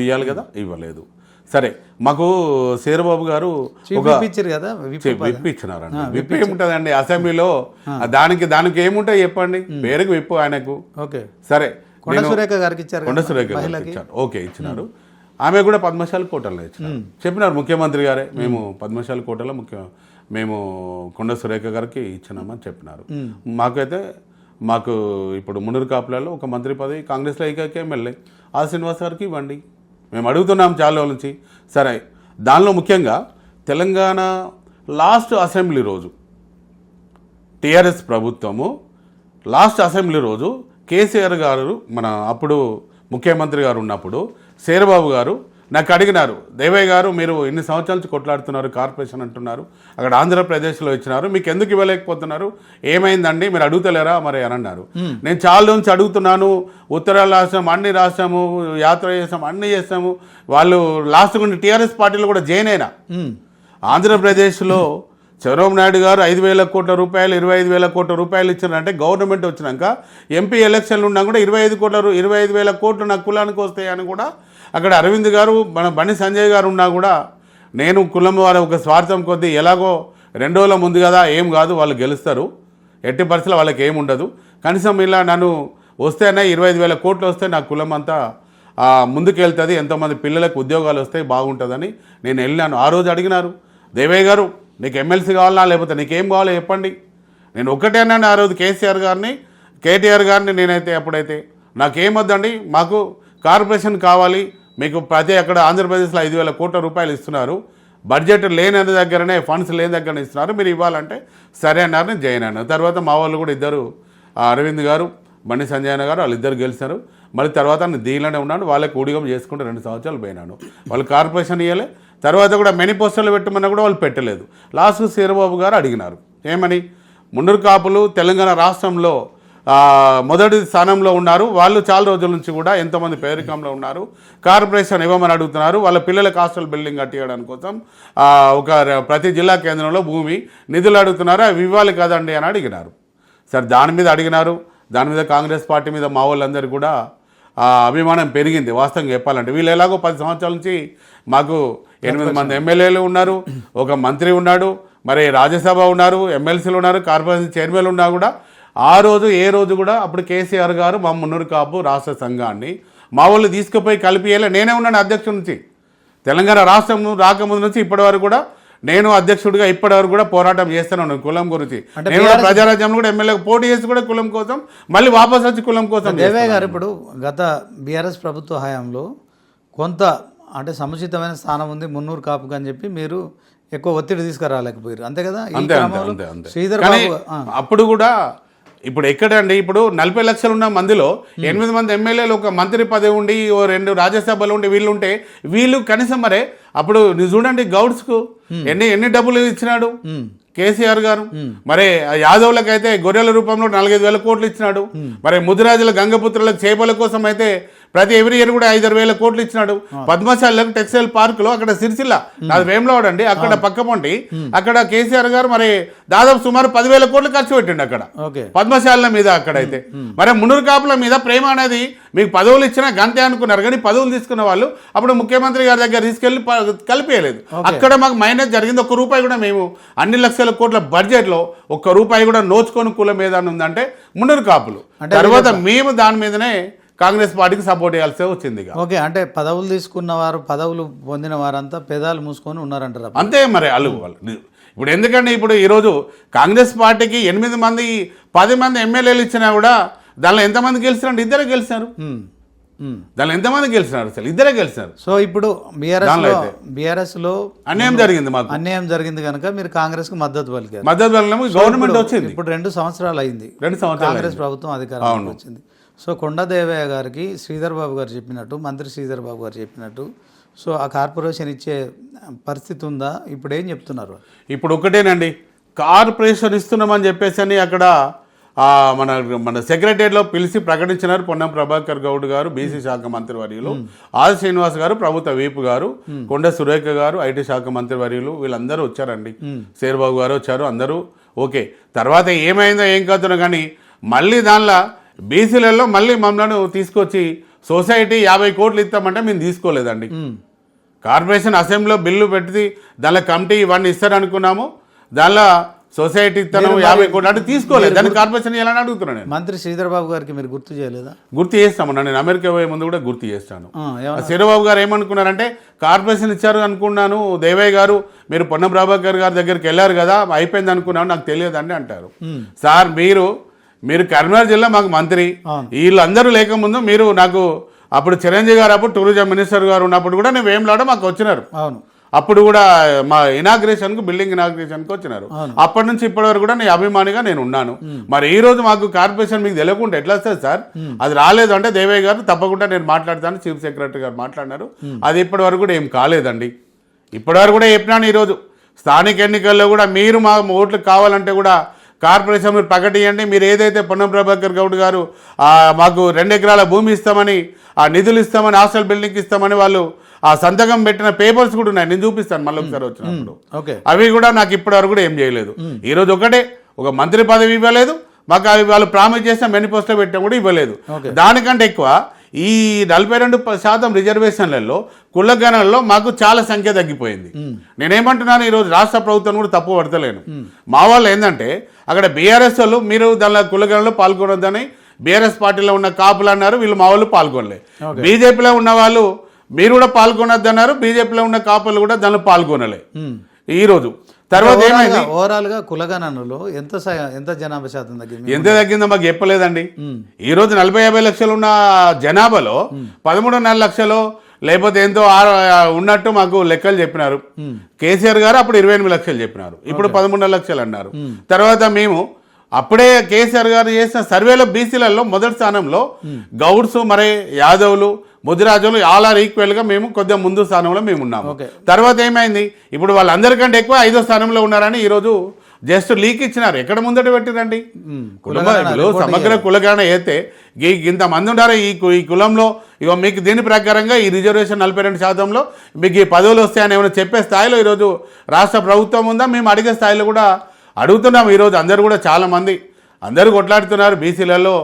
ఇవ్వాలి కదా, ఇవ్వలేదు. సరే, మాకు శేరబాబు గారు ఒక విప్ ఇచ్చినారండి. విప్ ఏముంటుందండి అసెంబ్లీలో? దానికి ఏముంటాయి చెప్పండి? పేరుకు విప్పు ఆయనకు. సరే, కొండ సురేఖ గారికి ఇచ్చారు, ఓకే ఇచ్చినారు. ఆమె కూడా పద్మశాలి కోటలో ఇచ్చినారు, చెప్పినారు ముఖ్యమంత్రి గారే, మేము పద్మశాలి కోటలో మేము కొండ సురేఖ గారికి ఇచ్చినామని చెప్పినారు. మాకు ఇప్పుడు మున్నూరు కాపులలో ఒక మంత్రి పదవి కాంగ్రెస్లో ఏకైక ఎమ్మెల్యే శ్రీనివాస్ గారికి ఇవ్వండి, మేము అడుగుతున్నాం చాలా రోజుల నుంచి. సరే, దానిలో ముఖ్యంగా తెలంగాణ లాస్ట్ అసెంబ్లీ రోజు టీఆర్ఎస్ ప్రభుత్వము లాస్ట్ అసెంబ్లీ రోజు కేసీఆర్ గారు మన అప్పుడు ముఖ్యమంత్రి గారు ఉన్నప్పుడు శేరబాబు గారు నాకు అడిగినారు, దేవయ్య గారు మీరు ఇన్ని సంవత్సరాల నుంచి కొట్లాడుతున్నారు, కార్పొరేషన్ అంటున్నారు, అక్కడ ఆంధ్రప్రదేశ్లో ఇచ్చినారు, మీకు ఎందుకు ఇవ్వలేకపోతున్నారు, ఏమైందండి మీరు అడుగుతలేరా మరి అని అన్నారు. నేను చాలా నుంచి అడుగుతున్నాను, ఉత్తరాలు రాసాము, అన్ని రాసాము, యాత్ర చేసాము, అన్నీ చేసాము. వాళ్ళు లాస్ట్ కొన్ని టీఆర్ఎస్ పార్టీలో కూడా జాయిన్ అయినా. ఆంధ్రప్రదేశ్లో చంద్రబాబు నాయుడు గారు 5,000 కోట్ల రూపాయలు 25,000 కోట్ల రూపాయలు ఇచ్చారంటే గవర్నమెంట్ వచ్చినాక ఎంపీ ఎలక్షన్లు ఉన్నా కూడా 25,000 కోట్లు నా కులానికి వస్తాయని కూడా అక్కడ అరవింద్ గారు మన బండి సంజయ్ గారు ఉన్నా కూడా నేను కులం వారి ఒక స్వార్థం కొద్దీ ఎలాగో 2 రోజుల ముందు కదా ఏం కాదు వాళ్ళు గెలుస్తారు, ఎట్టి పరిస్థితుల్లో వాళ్ళకి ఏమి ఉండదు, కనీసం ఇలా నన్ను వస్తేనే 25,000 కోట్లు వస్తే నా కులం అంతా ముందుకు వెళ్తుంది, ఎంతోమంది పిల్లలకు ఉద్యోగాలు వస్తాయి, బాగుంటుందని నేను వెళ్ళినాను. ఆ రోజు అడిగినారు, దేవయ్య గారు నీకు ఎమ్మెల్సీ కావాలా లేకపోతే నీకేం కావాలో చెప్పండి. నేను ఒక్కటే అన్నాను ఆ రోజు కేసీఆర్ గారిని, కేటీఆర్ గారిని, నేనైతే అప్పుడైతే నాకేమొద్దండి, మాకు కార్పొరేషన్ కావాలి, మీకు ప్రతి అక్కడ ఆంధ్రప్రదేశ్లో 5,000 కోట్ల రూపాయలు ఇస్తున్నారు, బడ్జెట్ లేని దగ్గరనే ఫండ్స్ లేని దగ్గరనే ఇస్తున్నారు, మీరు ఇవ్వాలంటే సరే అన్నారు. నేను జాయిన్ అన్నాను. తర్వాత మా వాళ్ళు కూడా ఇద్దరు, అరవింద్ గారు బండి సంజయ్ గారు, వాళ్ళిద్దరు గెలిచారు. మళ్ళీ తర్వాత నేను దీనిలోనే ఉన్నాను, వాళ్ళకి ఊడిగం చేసుకుంటే 2 సంవత్సరాలు పోయినాను. వాళ్ళు కార్పొరేషన్ ఇవ్వలే, తర్వాత కూడా మేనిఫెస్టోలు పెట్టమన్నా కూడా వాళ్ళు పెట్టలేదు. లాస్ట్ శేరబాబు గారు అడిగినారు ఏమని, మున్నూరు కాపులు తెలంగాణ రాష్ట్రంలో మొదటి స్థానంలో ఉన్నారు, వాళ్ళు చాలా రోజుల నుంచి కూడా ఎంతోమంది పేదరికంలో ఉన్నారు, కార్పొరేషన్ ఇవ్వమని అడుగుతున్నారు, వాళ్ళ పిల్లలకు హాస్టల్ బిల్డింగ్ కట్టియడానికి కోసం ఒక ప్రతి జిల్లా కేంద్రంలో భూమి నిధులు అడుగుతున్నారు, అవి ఇవ్వాలి కదండి అని అడిగినారు. సరే దాని మీద అడిగినారు, దాని మీద కాంగ్రెస్ పార్టీ మీద మా వాళ్ళందరూ కూడా అభిమానం పెరిగింది. వాస్తవంగా చెప్పాలంటే వీళ్ళు ఎలాగో 10 సంవత్సరాల నుంచి మాకు 8 మంది ఎమ్మెల్యేలు ఉన్నారు, ఒక మంత్రి ఉన్నాడు, మరి రాజ్యసభ ఉన్నారు, ఎమ్మెల్సీలు ఉన్నారు, కార్పొరేషన్ చైర్మన్లు ఉన్నా కూడా ఆ రోజు ఏ రోజు కూడా అప్పుడు కేసీఆర్ గారు మా మున్నూరు కాపు రాష్ట్ర సంఘాన్ని మా వాళ్ళు తీసుకుపోయి కలిపియలే. నేనే ఉన్నాను అధ్యక్షుడి నుంచి, తెలంగాణ రాష్ట్రం రాకముందు నుంచి ఇప్పటి వరకు కూడా నేను అధ్యక్షుడిగా ఇప్పటివరకు కూడా పోరాటం చేస్తూనే ఉన్నాను కులం గురించి. నేను కూడా ప్రజారాజ్యంలో కూడా ఎమ్మెల్యేగా పోటీ చేసి కూడా కులం కోసం, మళ్ళీ వాపస్ వచ్చి కులం కోసం. దేవయ్య గారు ఇప్పుడు గత బీఆర్ఎస్ ప్రభుత్వ హయాంలో కొంత అంటే సముచితమైన స్థానం ఉంది మున్నూరు కాపుకు అని చెప్పి మీరు ఎక్కువ ఒత్తిడి తీసుకురాలేకపోయారు, అంతే కదా? శ్రీధర్ అప్పుడు కూడా ఇప్పుడు ఎక్కడండి, ఇప్పుడు 40 లక్షలు ఉన్న మందిలో 8 మంది ఎమ్మెల్యేలు, ఒక మంత్రి పదవి ఉండి, 2 రాజ్యసభలు ఉండి వీళ్ళు ఉంటే వీళ్ళు కనీసం మరే అప్పుడు చూడండి గౌడ్స్కు ఎన్ని డబ్బులు ఇచ్చినాడు కేసీఆర్ గారు. మరి యాదవులకైతే గొర్రెల రూపంలో 4,5,000 కోట్లు ఇచ్చినాడు. మరి ముదిరాజుల గంగపుత్రులకు చేపల కోసం అయితే ప్రతి ఎవ్రీ ఇయర్ కూడా 5,000 కోట్లు ఇచ్చినాడు. పద్మశాలకు టెక్స్టైల్ పార్క్ లో అక్కడ సిరిసిల్ల, అది వేములవాడ అండి, అక్కడ పక్క పొంటి అక్కడ కేసీఆర్ గారు మరి దాదాపు సుమారు 10,000 కోట్లు ఖర్చు పెట్టిండు అక్కడ పద్మశాల మీద. అక్కడైతే మరి మున్నూరు కాపుల మీద ప్రేమ అనేది, మీకు పదవులు ఇచ్చినా గంతే అనుకున్నారు, కానీ పదవులు తీసుకున్న వాళ్ళు అప్పుడు ముఖ్యమంత్రి గారి దగ్గర తీసుకెళ్లి కలిపేయలేదు. అక్కడ మాకు మైనస్ జరిగింది. 1 రూపాయి కూడా మేము అన్ని లక్షల కోట్ల బడ్జెట్ లో 1 రూపాయి కూడా నోచుకొని కులం ఏదైనా ఉందంటే మున్నూరు కాపులు. తర్వాత మేము దాని మీదనే కాంగ్రెస్ పార్టీకి సపోర్ట్ చేయాల్సి వచ్చింది. ఓకే, అంటే పదవులు తీసుకున్న వారు, పదవులు పొందిన వారంతా పెదాలు మూసుకొని ఉన్నారంటారు. అంతే మరి వాళ్ళు ఇప్పుడు ఎందుకంటే ఇప్పుడు ఈరోజు కాంగ్రెస్ పార్టీకి 8 మంది 10 మంది ఎమ్మెల్యేలు ఇచ్చినా కూడా దానిలో ఎంతమంది గెలిచినారు? 2 గెలిచినారు. దానిలో ఎంతమంది గెలిచినారు? అసలు 2 గెలిచినారు. సో ఇప్పుడు బీఆర్ఎస్ లో అన్యాయం జరిగింది, మాకు అన్యాయం జరిగింది కనుక మీరు కాంగ్రెస్ కు మద్దతు పలికారు. మద్దతు పలికాము, గవర్నమెంట్ వచ్చింది. ఇప్పుడు 2 సంవత్సరాలు అయింది, 2 సంవత్సరాలు కాంగ్రెస్ ప్రభుత్వం అధికారంలోకి వచ్చింది. సో కొండా దేవయ్య గారికి శ్రీధర్ బాబు గారు చెప్పినట్టు, మంత్రి శ్రీధర్ బాబు గారు చెప్పినట్టు, సో ఆ కార్పొరేషన్ ఇచ్చే పరిస్థితి ఉందా? ఇప్పుడు ఏం చెప్తున్నారు? ఇప్పుడు ఒకటేనండి, కార్పొరేషన్ ఇస్తున్నామని చెప్పేసి అని అక్కడ మన సెక్రటరీలో పిలిచి ప్రకటించినారు. పొన్నం ప్రభాకర్ గౌడ్ గారు, బీసీ శాఖ మంత్రివర్యులు, ఆది శ్రీనివాస్ గారు, ప్రభుత్వ వీపు గారు, కొండ సురేఖ గారు, ఐటీ శాఖ మంత్రివర్యులు, వీళ్ళందరూ వచ్చారండి. శేర్బాబు గారు వచ్చారు, అందరూ ఓకే. తర్వాత ఏమైందో ఏం కాదునో కానీ మళ్ళీ దానిలో బీసీలలో మళ్ళీ మమ్మల్ని తీసుకొచ్చి సొసైటీ 50 కోట్లు ఇస్తామంటే మేము తీసుకోలేదండి. కార్పొరేషన్ అసెంబ్లీలో బిల్లు పెట్టి దానిలో కమిటీ ఇవన్నీ ఇస్తారనుకున్నాము, దానిలో సొసైటీ ఇస్తాను 50 కోట్లు అంటే తీసుకోలేదు. దాన్ని కార్పొరేషన్ ఇవ్వాలని అడుగుతున్నాను నేను. మంత్రి శ్రీధర్ బాబు గారికి మీరు గుర్తు చేయలేదా? గుర్తు చేస్తామన్నా, నేను అమెరికా పోయే ముందు కూడా గుర్తు చేస్తాను. శ్రీధరబాబు గారు ఏమనుకున్నారంటే కార్పొరేషన్ ఇచ్చారు అనుకున్నాను, దేవయ్య గారు మీరు పొన్నం ప్రభాకర్ గారి దగ్గరికి వెళ్ళారు కదా, అయిపోయింది అనుకున్నాను, నాకు తెలియదండి అంటారు. సార్ మీరు కరీంనగర్ జిల్లా మాకు మంత్రి, వీళ్ళందరూ లేకముందు మీరు నాకు అప్పుడు చిరంజీవి గారు అప్పుడు టూరిజం మినిస్టర్ గారు ఉన్నప్పుడు కూడా నేను వేములాడ మాకు వచ్చినారు. అప్పుడు కూడా మా ఇనాగ్రేషన్కు బిల్డింగ్ ఇనాగ్రేషన్కి వచ్చినారు. అప్పటి నుంచి ఇప్పటి వరకు కూడా నేను అభిమానిగా నేను ఉన్నాను. మరి ఈ రోజు మాకు కార్పొరేషన్ మీకు తెలియకుండా ఎట్లా వస్తుంది సార్? అది రాలేదు అంటే దేవయ్య గారు తప్పకుండా నేను మాట్లాడతాను, చీఫ్ సెక్రటరీ గారు మాట్లాడినారు. అది ఇప్పటి వరకు కూడా ఏం కాలేదండి. ఇప్పటి వరకు కూడా చెప్పినాను. ఈరోజు స్థానిక ఎన్నికల్లో కూడా మీరు మా ఓట్లు కావాలంటే కూడా కార్పొరేషన్ మీరు ప్రకటించండి. మీరు ఏదైతే పొన్నం ప్రభాకర్ గౌడ్ గారు మాకు 2 ఎకరాల భూమి ఇస్తామని, ఆ నిధులు ఇస్తామని, హాస్టల్ బిల్డింగ్ ఇస్తామని వాళ్ళు ఆ సంతకం పెట్టిన పేపర్స్ కూడా ఉన్నాయి. నేను చూపిస్తాను మళ్ళీ ఒకసారి వచ్చినప్పుడు. అవి కూడా నాకు ఇప్పటి వరకు కూడా ఏం చేయలేదు. ఈరోజు ఒక మంత్రి పదవి ఇవ్వలేదు మాకు. అవి వాళ్ళు ప్రామిస్ చేసిన మేనిఫెస్టో పెట్టడం కూడా ఇవ్వలేదు. దానికంటే ఎక్కువ ఈ 42% రిజర్వేషన్లలో కులగణనలో మాకు చాలా సంఖ్య తగ్గిపోయింది. నేనేమంటున్నాను, ఈరోజు రాష్ట్ర ప్రభుత్వం కూడా తప్పు పడతలేను. మా వాళ్ళు ఏంటంటే అక్కడ బీఆర్ఎస్ వాళ్ళు మీరు దానిలో కులగణనలో పాల్గొనొద్దని బీఆర్ఎస్ పార్టీలో ఉన్న కాపులు అన్నారు, వీళ్ళు మా వాళ్ళు పాల్గొనలే. బీజేపీలో ఉన్న వాళ్ళు మీరు కూడా పాల్గొనొద్దన్నారు, బీజేపీలో ఉన్న కాపులు కూడా దానిలో పాల్గొనలే. ఈరోజు తర్వాత ఏమైంది? ఓవరాల్ గా కులగణనలో ఎంత జనాభా శాతం తగ్గింది? ఎంత తగ్గిందో మాకు చెప్పలేదండి. ఈ రోజు 40-50 లక్షలు ఉన్న జనాభాలో 13.5 లక్షలు లేకపోతే ఎంతో ఉన్నట్టు మాకు లెక్కలు చెప్పినారు. కేసీఆర్ గారు అప్పుడు 28 లక్షలు చెప్పినారు, ఇప్పుడు 13 లక్షలు అన్నారు. తర్వాత మేము అప్పుడే కేసీఆర్ గారు చేసిన సర్వేలో బీసీలలో మొదటి స్థానంలో గౌడ్స్, మరి యాదవులు, ముదిరాజులు ఆల్ ఈక్వల్గా మేము కొద్దిగా ముందు స్థానంలో మేము ఉన్నాము. తర్వాత ఏమైంది? ఇప్పుడు వాళ్ళందరికంటే ఎక్కువ 5వ స్థానంలో ఉన్నారని ఈరోజు జస్ట్ లీక్ ఇచ్చినారు. ఎక్కడ ముందట పెట్టిరండి? సమగ్ర కులగణన అయితే ఇంతమంది ఉన్నారు ఈ కులంలో. ఇక మీకు దీని ప్రకారంగా ఈ రిజర్వేషన్ 42%లో మీకు ఈ పదవులు వస్తాయని ఏమైనా చెప్పే స్థాయిలో ఈరోజు రాష్ట్ర ప్రభుత్వం ఉందా? మేము అడిగే స్థాయిలో కూడా అడుగుతున్నాము. ఈరోజు అందరూ కూడా చాలామంది అందరూ కొట్లాడుతున్నారు. బీసీలలో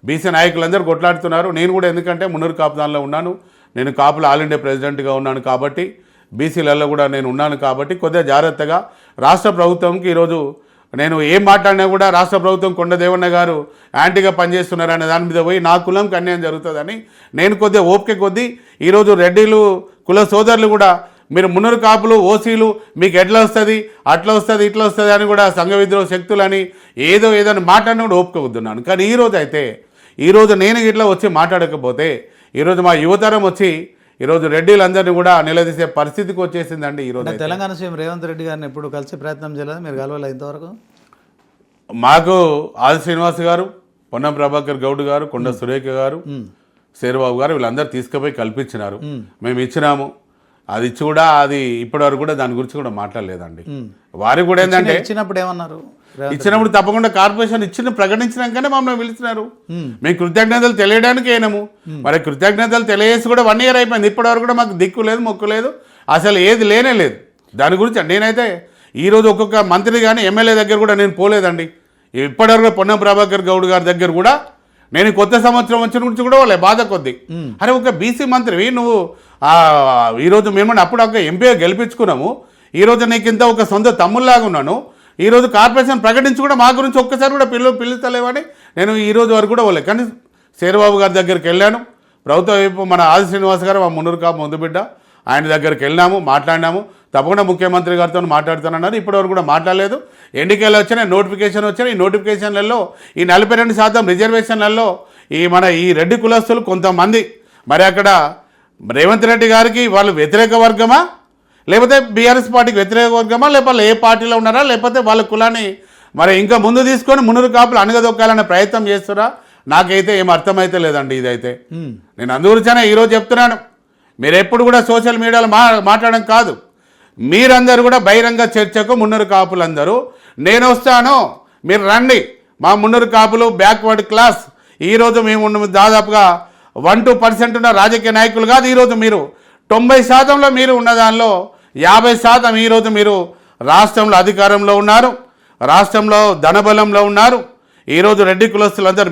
బీసీ నాయకులందరూ కొట్లాడుతున్నారు. నేను కూడా ఎందుకంటే మున్నూరు కాపుదానిలో ఉన్నాను, నేను కాపుల ఆల్ ఇండియా ప్రెసిడెంట్గా ఉన్నాను కాబట్టి, బీసీలలో కూడా నేను ఉన్నాను కాబట్టి కొద్దిగా జాగ్రత్తగా రాష్ట్ర ప్రభుత్వంకి ఈరోజు నేను ఏం మాట్లాడినా కూడా రాష్ట్ర ప్రభుత్వం కొండ దేవన్న గారు యాంటీగా పనిచేస్తున్నారనే దాని మీద పోయి నా కులంకి అన్యాయం జరుగుతుందని నేను కొద్దిగా ఓపిక కొద్దీ ఈరోజు రెడ్డిలు కుల సోదరులు కూడా మీరు మున్నూరు కాపులు ఓసీలు మీకు ఎట్లా వస్తుంది, అట్లా వస్తుంది, ఇట్లా వస్తుంది అని కూడా సంఘ విద్రోహ శక్తులని ఏదైనా మాట్లాడినా కూడా ఓపిక వద్దున్నాను. కానీ ఈరోజు నేను ఇట్లా వచ్చి మాట్లాడకపోతే ఈరోజు మా యువతరం వచ్చి ఈరోజు రెడ్డిలందరినీ కూడా నిలదీసే పరిస్థితికి వచ్చేసిందండి. ఈరోజు తెలంగాణ సీఎం రేవంత్ రెడ్డి గారిని ఎప్పుడు కలిసి ప్రయత్నం చేయలేదు, మీరు కలవాలి ఇంతవరకు? మాకు ఆది శ్రీనివాస్ గారు, పొన్నం ప్రభాకర్ గౌడ్ గారు, కొండ సురేఖ గారు, శేర్బాబు గారు వీళ్ళందరూ తీసుకుపోయి కల్పించినారు. మేము ఇచ్చినాము. అది ఇచ్చి కూడా అది ఇప్పటివరకు కూడా దాని గురించి కూడా మాట్లాడలేదండి. వారికి కూడా ఏంటంటే ఇచ్చినప్పుడు ఏమన్నారు? ఇచ్చినప్పుడు తప్పకుండా కార్పొరేషన్ ప్రకటించినాకనే మమ్మల్ని పిలిచినారు. మేము కృతజ్ఞతలు తెలియడానికి అయినాము. మరి కృతజ్ఞతలు తెలియజేసి కూడా 1 ఇయర్ అయిపోయింది. ఇప్పటివరకు కూడా మాకు దిక్కు లేదు, మొక్కు లేదు, అసలు ఏది లేనే లేదు. దాని గురించి నేనైతే ఈరోజు ఒక్కొక్క మంత్రి కానీ ఎమ్మెల్యే దగ్గర కూడా నేను పోలేదండి. ఇప్పటివరకు పొన్నం ప్రభాకర్ గౌడ్ గారి దగ్గర కూడా నేను కొత్త సంవత్సరం వచ్చిన గురించి కూడా వాళ్ళే బాధ కొద్ది. అరే ఒక బీసీ మంత్రివి నువ్వు, ఈరోజు మేము అప్పుడు ఒక ఎంపీగా గెలిపించుకున్నాము, ఈరోజు నీకు ఇంత ఒక సొంత తమ్ముల్లాగా ఉన్నాను, ఈరోజు కార్పొరేషన్ ప్రకటించి కూడా మా గురించి ఒక్కసారి కూడా పిలుస్తలేవని నేను ఈరోజు వరకు కూడా పోలే. కానీ శేర్బాబు గారి దగ్గరికి వెళ్ళాను. ప్రభుత్వ వైపు మన ఆది శ్రీనివాస్ గారు మా మున్నూరు కాపు ముందు బిడ్డ, ఆయన దగ్గరికి వెళ్ళినాము, మాట్లాడినాము. తప్పకుండా ముఖ్యమంత్రి గారితో మాట్లాడుతానన్నారు. ఇప్పటివరకు కూడా మాట్లాడలేదు. ఎన్నికలు వచ్చినాయి, నోటిఫికేషన్ వచ్చినాయి. ఈ నోటిఫికేషన్లలో ఈ 42% రిజర్వేషన్లలో ఈ రెడ్డి కులస్తులు కొంతమంది మరి అక్కడ రేవంత్ రెడ్డి గారికి వాళ్ళు వ్యతిరేక వర్గమా, లేకపోతే బీఆర్ఎస్ పార్టీకి వ్యతిరేక వర్గమా, లేకపోతే ఏ పార్టీలో ఉన్నారా, లేకపోతే వాళ్ళ కులాన్ని మరి ఇంకా ముందు తీసుకొని మున్నూరు కాపులు అణగదొక్కాలనే ప్రయత్నం చేస్తారా? నాకైతే ఏం అర్థమైతే లేదండి. ఇదైతే నేను అందుగురించనే ఈరోజు చెప్తున్నాను, మీరు ఎప్పుడు కూడా సోషల్ మీడియాలో మాట్లాడడం కాదు, మీరందరూ కూడా బహిరంగ చర్చకు మున్నూరు కాపులందరూ నేను వస్తాను, మీరు రండి. మా మున్నూరు కాపులు బ్యాక్వర్డ్ క్లాస్. ఈరోజు మేము దాదాపుగా 1-2% ఉన్న రాజకీయ నాయకులు కాదు. ఈరోజు మీరు 90%లో మీరు ఉన్న దానిలో 50% ఈరోజు మీరు రాష్ట్రంలో అధికారంలో ఉన్నారు, రాష్ట్రంలో ధనబలంలో ఉన్నారు. ఈరోజు రెడ్డి కులస్తులందరూ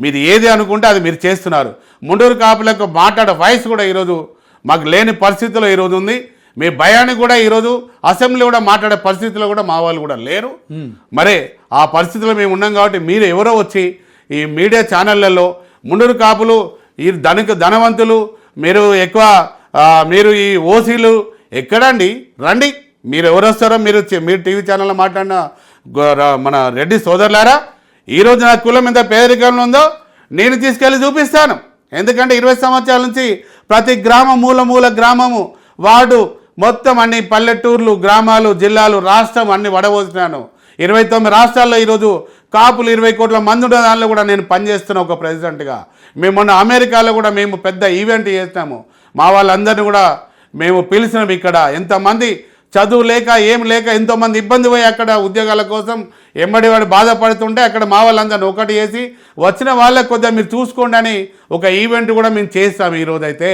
మీరు ఏది అనుకుంటే అది మీరు చేస్తున్నారు. మున్నూరు కాపులకు మాట్లాడే వాయిస్ కూడా ఈరోజు మాకు లేని పరిస్థితిలో ఈరోజు ఉంది. మీ భయాన్ని కూడా ఈరోజు అసెంబ్లీ కూడా మాట్లాడే పరిస్థితిలో కూడా మా వాళ్ళు కూడా లేరు. మరి ఆ పరిస్థితిలో మేము ఉన్నాం కాబట్టి మీరు ఎవరో వచ్చి ఈ మీడియా ఛానళ్లలో మున్నూరు కాపులు ఈ ధనవంతులు మీరు ఈ ఓసీలు ఎక్కడండి, రండి. మీరు ఎవరు వస్తారో మీరు టీవీ ఛానల్లో మాట్లాడిన మన రెడ్డి సోదరులారా, ఈరోజు నా కులం ఎంత పేదరికంలో ఉందో నేను తీసుకెళ్ళి చూపిస్తాను. ఎందుకంటే 20 సంవత్సరాల నుంచి ప్రతి గ్రామం మూల గ్రామము వార్డు మొత్తం అన్ని పల్లెటూర్లు, గ్రామాలు, జిల్లాలు, రాష్ట్రం అన్ని వడబోసినాను. 29 రాష్ట్రాల్లో ఈరోజు కాపులు 20 కోట్ల మంది ఉన్న దానిలో కూడా నేను పనిచేస్తున్నా ఒక ప్రెసిడెంట్గా. మేము మొన్న అమెరికాలో కూడా మేము పెద్ద ఈవెంట్ చేస్తాము. మా వాళ్ళందరినీ కూడా మేము పిలిచినాం. ఇక్కడ ఎంతమంది చదువు లేక ఏం లేక ఎంతోమంది ఇబ్బంది పోయి అక్కడ ఉద్యోగాల కోసం ఎంబడి వాడు బాధపడుతుంటే అక్కడ మా వాళ్ళందరినీ ఒకటి చేసి వచ్చిన వాళ్ళకి కొద్దిగా మీరు చూసుకోండి అని ఒక ఈవెంట్ కూడా మేము చేస్తాము. ఈరోజైతే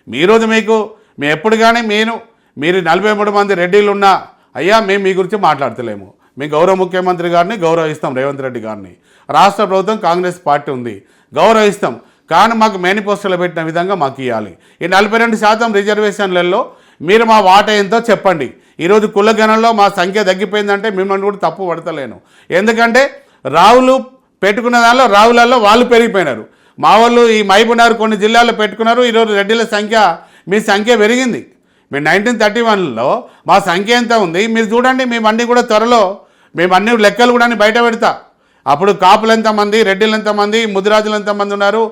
ఈరోజు మేము ఎప్పుడు కానీ మీరు 43 మంది రెడ్డిలు ఉన్నా అయ్యా మేము మీ గురించి మాట్లాడతలేము. మీ గౌరవ ముఖ్యమంత్రి గారిని గౌరవిస్తాం, రేవంత్ రెడ్డి గారిని. రాష్ట్ర ప్రభుత్వం కాంగ్రెస్ పార్టీ ఉంది, గౌరవిస్తాం. కానీ మాకు మేనిఫెస్టోలో పెట్టిన విధంగా మాకు ఇవ్వాలి. ఈ 42% రిజర్వేషన్లలో మీరు మా వాటా ఎంతో చెప్పండి. ఈరోజు కులగణంలో మా సంఖ్య తగ్గిపోయిందంటే మిమ్మల్ని కూడా తప్పు పడతలేను. ఎందుకంటే రావులు పెట్టుకున్న దానిలో రావులలో వాళ్ళు పెరిగిపోయినారు. మా వాళ్ళు ఈ మహబూబ్నగర్ కొన్ని జిల్లాల్లో పెట్టుకున్నారు. ఈరోజు రెడ్డిల సంఖ్య మీ సంఖ్య పెరిగింది. మీరు 1931లో మా సంఖ్య ఎంత ఉంది మీరు చూడండి. మేము అన్నీ కూడా త్వరలో మేము అన్ని లెక్కలు కూడా బయట పెడతా. అప్పుడు కాపులు ఎంతమంది, రెడ్డిలు ఎంతమంది, ముదిరాజులు ఎంతమంది ఉన్నారు,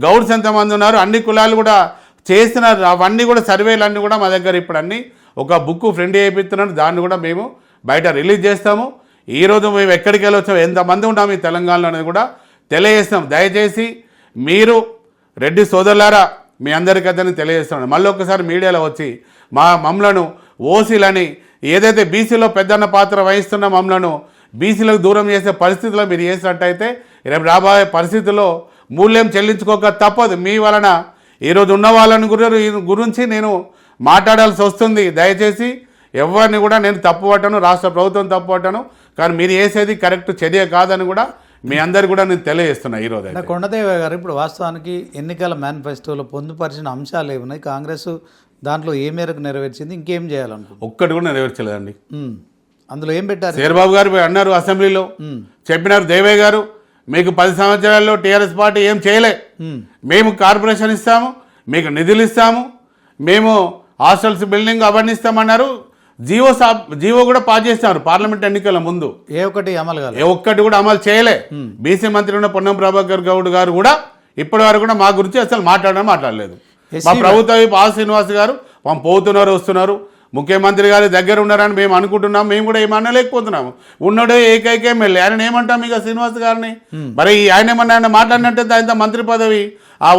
గౌడ్స్ ఎంతమంది ఉన్నారు, అన్ని కులాలు కూడా చేస్తున్నారు. అవన్నీ కూడా సర్వేలు అన్నీ కూడా మా దగ్గర ఇప్పుడు అన్నీ ఒక బుక్ ఫ్రెండ్ చేయిస్తున్నారు. దాన్ని కూడా మేము బయట రిలీజ్ చేస్తాము. ఈరోజు మేము ఎక్కడికి వెళ్ళొచ్చాము, ఎంతమంది ఉన్నాము ఈ తెలంగాణలో అనేది కూడా తెలియజేస్తాం. దయచేసి మీరు రెడ్డి సోదరులారా మీ అందరికీ అతన్ని తెలియజేస్తున్నాను. మళ్ళీ ఒకసారి మీడియాలో వచ్చి మమ్మలను ఓసీలని ఏదైతే బీసీలో పెద్దన్న పాత్ర వహిస్తున్న మమ్మలను బీసీలకు దూరం చేసే పరిస్థితిలో మీరు చేసినట్టయితే రేపు రాబోయే పరిస్థితుల్లో మూల్యం చెల్లించుకోక తప్పదు. మీ వలన ఈరోజు ఉన్న వాళ్ళని గురించి నేను మాట్లాడాల్సి వస్తుంది. దయచేసి ఎవరిని కూడా నేను తప్పు పట్టను, రాష్ట్ర ప్రభుత్వం తప్పు పట్టను. కానీ మీరు చేసేది కరెక్ట్ చర్య కాదని కూడా మీ అందరు కూడా నేను తెలియజేస్తున్నా. ఈరోజు కొండదేవ గారు, ఇప్పుడు వాస్తవానికి ఎన్నికల మేనిఫెస్టోలో పొందుపరిచిన అంశాలు ఏమున్నాయి, కాంగ్రెస్ దాంట్లో ఏ మేరకు నెరవేర్చింది, ఇంకేం చేయాలనుకుంటున్నారు? ఒక్కటి కూడా నెరవేర్చలేదండి. అందులో ఏం పెట్టారు? చంద్రబాబు గారు అన్నారు అసెంబ్లీలో, చెప్పినారు దేవయ్య గారు మీకు 10 సంవత్సరాల్లో టీఆర్ఎస్ పార్టీ ఏం చేయలే, మేము కార్పొరేషన్ ఇస్తాము, మీకు నిధులు ఇస్తాము, మేము హాస్టల్స్ బిల్డింగ్ అవన్నీ ఇస్తామన్నారు. జీవో కూడా పాస్ చేస్తున్నారు పార్లమెంట్ ఎన్నికల ముందు. ఏ ఒక్కటి కూడా అమలు చేయలే. బీసీ మంత్రి ఉన్న పొన్నం ప్రభాకర్ గౌడ్ గారు కూడా ఇప్పటి వరకు కూడా మా గురించి అసలు మాట్లాడలేదు. మా ప్రభుత్వ శ్రీనివాస్ గారు పోతున్నారు, వస్తున్నారు, ముఖ్యమంత్రి గారి దగ్గర ఉన్నారని మేము అనుకుంటున్నాం. మేము కూడా ఏమనలేకపోతున్నాము. ఉన్నాడే ఏకైక ఎమ్మెల్యే, ఆయన ఏమంటాం ఇక శ్రీనివాస్ గారిని? మరి ఆయన ఏమన్నా ఆయన మాట్లాడినట్టు ఆయన మంత్రి పదవి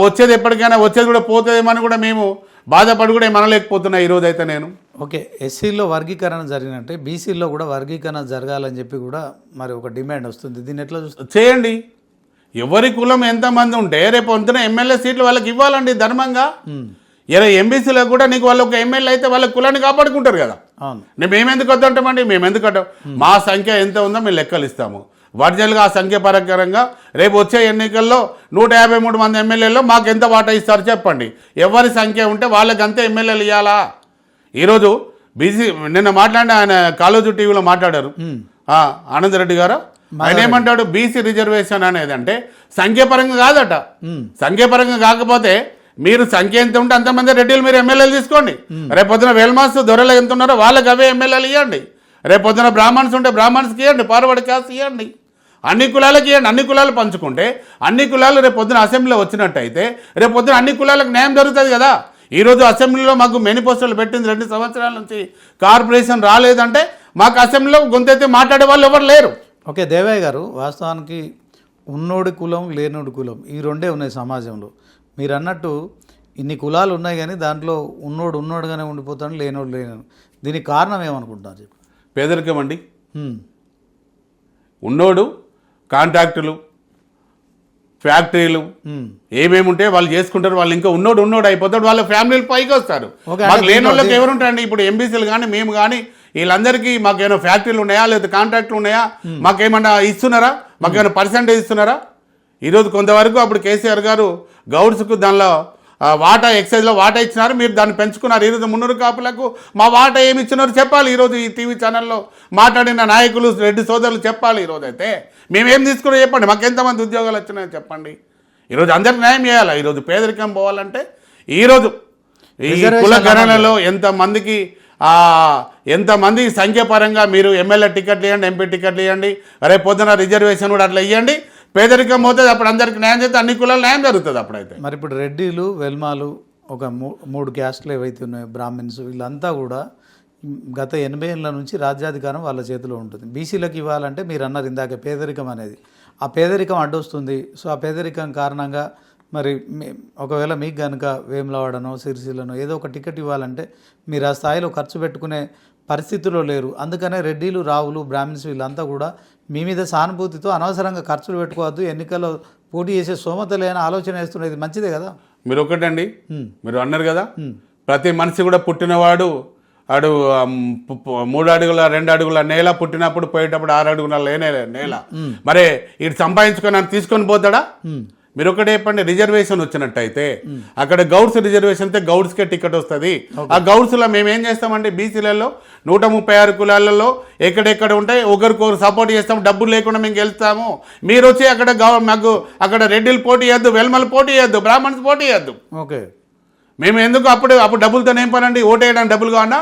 వచ్చేది ఎప్పటికైనా వచ్చేది కూడా పోతుందేమని కూడా మేము బాధపడి కూడా ఏమనలేకపోతున్నా ఈరోజు అయితే నేను. ఓకే, ఎస్సీలో వర్గీకరణ జరిగినట్టే బీసీలో కూడా వర్గీకరణ జరగాలని చెప్పి కూడా మరి ఒక డిమాండ్ వస్తుంది. దీన్ని ఎట్లా చూస్తారు? చేయండి. ఎవరి కులం ఎంతమంది ఉంటే రేపు పొద్దున ఎమ్మెల్యే సీట్లు వాళ్ళకి ఇవ్వాలండి ధర్మంగా. ఎంబీసీలో కూడా నీకు వాళ్ళు ఒక ఎమ్మెల్యే అయితే వాళ్ళ కులాన్ని కాపాడుకుంటారు కదా. మేమెందుకు వద్దంటామండి? మేమెందుకు అంటాం? మా సంఖ్య ఎంత ఉందో మేము లెక్కలు ఇస్తాము. ఒరిజినల్గా ఆ సంఖ్య ప్రకారంగా రేపు వచ్చే ఎన్నికల్లో 153 మంది ఎమ్మెల్యేలో మాకు ఎంత వాటా ఇస్తారు చెప్పండి. ఎవరి సంఖ్య ఉంటే వాళ్ళకి అంతే ఎమ్మెల్యేలు ఇవ్వాలా. ఈరోజు నిన్న మాట్లాడిన ఆయన కాలేజీ టీవీలో మాట్లాడారు ఆనంద్ రెడ్డి గారు. ఆయన ఏమంటాడు, బీసీ రిజర్వేషన్ అనేది అంటే సంఖ్యాపరంగా కాదట. సంఖ్యాపరంగా కాకపోతే మీరు సంఖ్య ఎంత ఉంటే అంతమంది రెడ్డిలు మీరు ఎమ్మెల్యేలు తీసుకోండి. రేపొద్దున వేల్మాస్ దొరలు ఎంత ఉన్నారో వాళ్ళకి అవే ఎమ్మెల్యేలు ఇవ్వండి. రేపొద్దున బ్రాహ్మణ్స్ ఉంటే బ్రాహ్మణ్స్కి ఇవ్వండి, ఫార్వర్డ్ క్యాస్ట్ ఇవ్వండి, అన్ని కులాలకి ఇవ్వండి. అన్ని కులాలు పంచుకుంటే అన్ని కులాలు రేపొద్దున అసెంబ్లీలో వచ్చినట్టయితే రేపొద్దున అన్ని కులాలకు న్యాయం జరుగుతుంది కదా. ఈరోజు అసెంబ్లీలో మాకు మేనిఫెస్టోలు పెట్టింది 2 సంవత్సరాల నుంచి కార్పొరేషన్ రాలేదంటే మాకు అసెంబ్లీలో గొంతైతే మాట్లాడే వాళ్ళు ఎవరు లేరు. ఓకే దేవయ్య గారు, వాస్తవానికి ఉన్నోడి కులం లేనోడి కులం ఈ రెండే ఉన్నాయి సమాజంలో. మీరు అన్నట్టు ఇన్ని కులాలు ఉన్నాయి కానీ దాంట్లో ఉన్నోడుగానే ఉండిపోతాడు, లేనోడు లేనోడు. దీనికి కారణం ఏమనుకుంటున్నారు? పేదరికం అండి. ఉన్నోడు కాంట్రాక్టులు, ఫ్యాక్టరీలు ఏమేమి ఉంటే వాళ్ళు చేసుకుంటారు. వాళ్ళు ఇంకా ఉన్నోడు అయిపోతాడు, వాళ్ళ ఫ్యామిలీలు పైకి వస్తారు. మాకు లేని వాళ్ళకి ఎవరు ఉంటారండి? ఇప్పుడు ఎంబీసీలు కానీ మేము కానీ వీళ్ళందరికీ మాకేమైనా ఫ్యాక్టరీలు ఉన్నాయా లేదా కాంట్రాక్టులు ఉన్నాయా? మాకేమన్నా ఇస్తున్నారా? మాకేమైనా పర్సెంటేజ్ ఇస్తున్నారా? ఈరోజు కొంతవరకు అప్పుడు కేసీఆర్ గారు గౌడ్స్కు దానిలో వాటా ఎక్సైజ్లో వాటా ఇచ్చినారు, మీరు దాన్ని పెంచుకున్నారు. ఈరోజు మున్నూరు కాపులకు మా వాటా ఏమి ఇచ్చినారు చెప్పాలి. ఈరోజు ఈ టీవీ ఛానల్లో మాట్లాడిన నాయకులు రెడ్డి సోదరులు చెప్పాలి. ఈరోజు అయితే మేమేం తీసుకున్నా చెప్పండి, మాకు ఎంతమంది ఉద్యోగాలు వచ్చినాయో చెప్పండి. ఈరోజు అందరికి న్యాయం చేయాలి. ఈరోజు పేదరికం పోవాలంటే ఈరోజు ఈ కుల గణనలో ఎంతమంది సంఖ్యాపరంగా మీరు ఎమ్మెల్యే టికెట్లు ఇవ్వండి, ఎంపీ టికెట్లు ఇవ్వండి, రేపు పొద్దున రిజర్వేషన్ కూడా అట్లా ఇవ్వండి. పేదరికం పోతుంది, అప్పుడు అందరికి న్యాయం చేస్తే అన్ని కులాలు న్యాయం జరుగుతుంది. అప్పుడైతే మరి ఇప్పుడు రెడ్డిలు, వెల్మాలు ఒక 3 క్యాస్ట్లు ఏవైతే ఉన్నాయో, బ్రాహ్మిన్స్, వీళ్ళంతా కూడా గత 80 ఏళ్ళ నుంచి రాజ్యాధికారం వాళ్ళ చేతిలో ఉంటుంది. బీసీలకు ఇవ్వాలంటే మీరు అన్నారు ఇందాక పేదరికం అనేది, ఆ పేదరికం అడ్డొస్తుంది. సో ఆ పేదరికం కారణంగా మరి ఒకవేళ మీకు కనుక వేములవాడనో సిరిసిల్లనో ఏదో ఒక టికెట్ ఇవ్వాలంటే మీరు ఆ స్థాయిలో ఖర్చు పెట్టుకునే పరిస్థితిలో లేరు. అందుకనే రెడ్డిలు, రావులు, బ్రాహ్మిన్స్ వీళ్ళంతా కూడా మీ మీద సానుభూతితో అనవసరంగా ఖర్చులు పెట్టుకోవద్దు, ఎన్నికల్లో పోటీ చేసే స్తోమత లేని ఆలోచన వేస్తున్నది మంచిదే కదా. మీరు ఒకటండి, మీరు అన్నారు కదా ప్రతి మనిషి కూడా పుట్టినవాడు ఆడు 3 అడుగుల 2 అడుగుల నేల, పుట్టినప్పుడు పోయేటప్పుడు 6 అడుగుల నేల. మరి ఇటు సంపాదించుకొని అని తీసుకొని పోతాడా? మీరు ఒకటే చెప్పండి, రిజర్వేషన్ వచ్చినట్టయితే అక్కడ గౌడ్స్ రిజర్వేషన్ అయితే గౌడ్స్కే టికెట్ వస్తుంది. ఆ గౌడ్స్లో మేము ఏం చేస్తామండి, బీసీలలో 136 కులాలలో ఎక్కడెక్కడ ఉంటాయి ఒకరికొకరు సపోర్ట్ చేస్తాం, డబ్బులు లేకుండా మేము గెలుస్తాము. మీరు వచ్చి అక్కడ మాకు అక్కడ రెడ్డిలు పోటీ చేయొద్దు, వెల్మలు పోటీ చేయొద్దు, బ్రాహ్మణ్స్ పోటీ చేయొద్దు. ఓకే, మేము ఎందుకు అప్పుడు డబ్బులతో ఏం పనండి, ఓటేయడానికి డబ్బులు కావన్నా?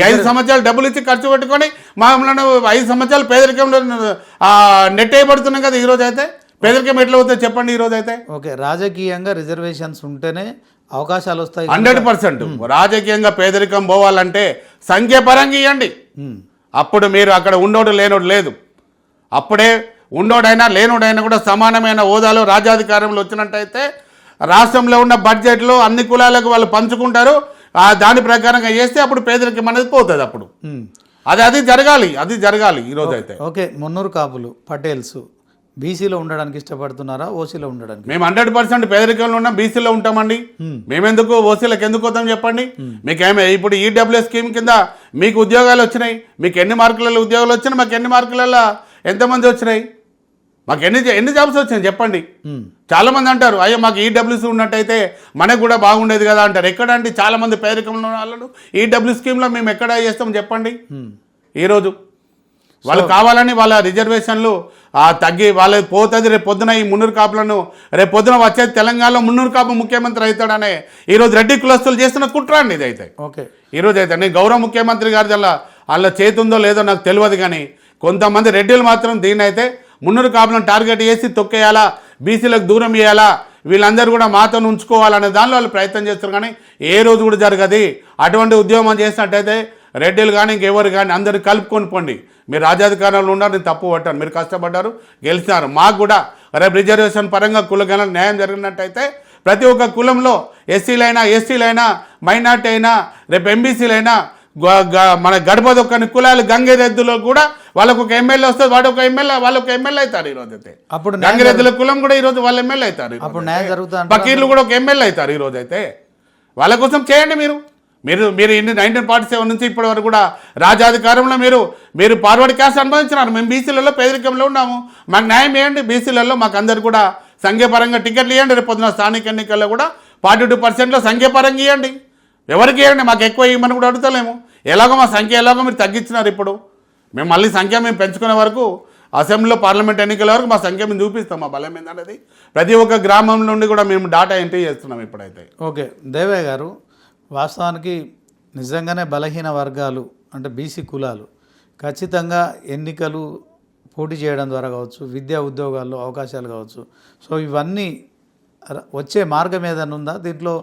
5 సంవత్సరాలు డబ్బులు ఇచ్చి ఖర్చు పెట్టుకొని మమ్మల్ని 5 సంవత్సరాలు పేదరికంలో నెట్ వేయబడుతున్నాం కదా. ఈరోజు అయితే పేదరికం ఎట్లా అవుతుంది చెప్పండి ఈరోజు అయితే? ఓకే, రాజకీయంగా రిజర్వేషన్స్ ఉంటేనే అవకాశాలు వస్తాయి. 100% రాజకీయంగా పేదరికం పోవాలంటే సంఖ్యాపరంగా ఇవ్వండి. అప్పుడు మీరు అక్కడ ఉన్నోడు లేనోడు లేదు. అప్పుడే ఉన్నోడైనా లేనోడైనా కూడా సమానమైన హోదాలో రాజ్యాధికారంలో వచ్చినట్టయితే రాష్ట్రంలో ఉన్న బడ్జెట్లో అన్ని కులాలకు వాళ్ళు పంచుకుంటారు. దాని ప్రకారంగా చేస్తే అప్పుడు పేదరికం అనేది పోతుంది. అప్పుడు అది జరగాలి ఈరోజు అయితే. ఓకే, మున్నూరు కాపులు, పటేల్స్ బీసీలో ఉండడానికి ఇష్టపడుతున్నారా, ఓసీలో ఉండడానికి? మేము 100% పేదరికంలో ఉన్నాం, బీసీలో ఉంటామండి. మేమెందుకు ఓసీలకు ఎందుకు పోతాం చెప్పండి? మీకేమే ఇప్పుడు ఈడబ్ల్యూఎస్ స్కీమ్ కింద మీకు ఉద్యోగాలు వచ్చినాయి. మీకు ఎన్ని మార్కులలో ఉద్యోగాలు వచ్చినాయి? మాకు ఎన్ని మార్కులలో ఎంతమంది వచ్చినాయి? మాకు ఎన్ని జాబ్స్ వచ్చినాయి చెప్పండి? చాలా మంది అంటారు, అయ్యో మాకు ఈడబ్ల్యూసీ ఉన్నట్టయితే మనకు కూడా బాగుండేది కదా అంటారు. ఎక్కడ అంటే చాలా మంది పేదరికంలో ఉన్న వాళ్ళు ఈడబ్ల్యూ స్కీమ్లో మేము ఎక్కడ చేస్తాం చెప్పండి? ఈరోజు వాళ్ళు కావాలని వాళ్ళ రిజర్వేషన్లు తగ్గి వాళ్ళ పోతుంది. రేపు పొద్దున ఈ మున్నూరు కాపులను రేపు పొద్దున వచ్చేది తెలంగాణలో మున్నూరు కాపు ముఖ్యమంత్రి అవుతాడనే ఈరోజు రెడ్డి కులస్తులు చేస్తున్న కుట్ర అండి ఇదైతే. ఓకే, ఈరోజు అయితే నేను గౌరవ ముఖ్యమంత్రి గారి వాళ్ళ చేతి ఉందో లేదో నాకు తెలియదు, కానీ కొంతమంది రెడ్డిలు మాత్రం దీన్ని అయితే మున్నూరు కాపులను టార్గెట్ చేసి తొక్కేయాలా, బీసీలకు దూరం చేయాలా, వీళ్ళందరూ కూడా మాతో ఉంచుకోవాలనే దానిలో వాళ్ళు ప్రయత్నం చేస్తారు. కానీ ఏ రోజు కూడా జరగదు. అటువంటి ఉద్యమం చేసినట్టయితే రెడ్డిలు కానీ ఇంకెవరు కానీ అందరూ కలుపుకొని పోండి. మీరు రాజ్యాధికారంలో ఉన్నారు, నేను తప్పు పట్టాను, మీరు కష్టపడ్డారు, గెలిచినారు. మాకు కూడా రేపు రిజర్వేషన్ పరంగా కులగణన న్యాయం జరిగినట్టయితే ప్రతి ఒక్క కులంలో ఎస్సీలైనా, ఎస్టీలైనా, మైనార్టీ అయినా, రేపు ఎంబీసీలైనా, మన గడప దొక్కని కులాలు గంగిరెద్దులో కూడా వాళ్ళకు ఒక ఎమ్మెల్యే వస్తుంది, వాళ్ళు ఒక ఎమ్మెల్యే అవుతారు. ఈరోజు అయితే అప్పుడు గంగిరెద్దుల కులం కూడా ఈరోజు వాళ్ళు ఎమ్మెల్యే అవుతారు. ఫకీర్లు కూడా ఒక ఎమ్మెల్యే అవుతారు. ఈరోజు అయితే వాళ్ళ కోసం చేయండి. మీరు ఇన్ని 1947 నుంచి ఇప్పటి వరకు కూడా రాజ్యాధికారంలో మీరు ఫార్వర్డ్ క్యాస్ట్ అనుభవించినారు. మేము బీసీలలో పేదరికంలో ఉన్నాము, మాకు న్యాయం చేయండి. బీసీలలో మాకు అందరు కూడా సంఖ్యాపరంగా టికెట్లు ఇవ్వండి. రేపు పొద్దున స్థానిక ఎన్నికల్లో కూడా 42% సంఖ్యాపరంగా ఇవ్వండి. ఎవరికి ఇవ్వండి, మాకు ఎక్కువ ఇవ్వమని కూడా అడుగుతలేము. ఎలాగో మా సంఖ్య ఎలాగో మీరు తగ్గించినారు. ఇప్పుడు మేము మళ్ళీ సంఖ్య మేము పెంచుకునే వరకు అసెంబ్లీలో పార్లమెంట్ ఎన్నికల వరకు మా సంఖ్య మేము చూపిస్తాం, మా బలం ఏందనేది ప్రతి ఒక్క గ్రామం నుండి కూడా మేము డాటా ఎంట్రీ చేస్తున్నాం ఇప్పుడైతే. ఓకే, దేవయ్య గారు, వాస్తవానికి నిజంగానే బలహీన వర్గాలు అంటే బీసీ కులాలు ఖచ్చితంగా ఎన్నికలు పోటీ చేయడం ద్వారా కావచ్చు, విద్యా ఉద్యోగాల్లో అవకాశాలు కావచ్చు, సో ఇవన్నీ వచ్చే మార్గం ఏదైనా ఉందా దీంట్లో?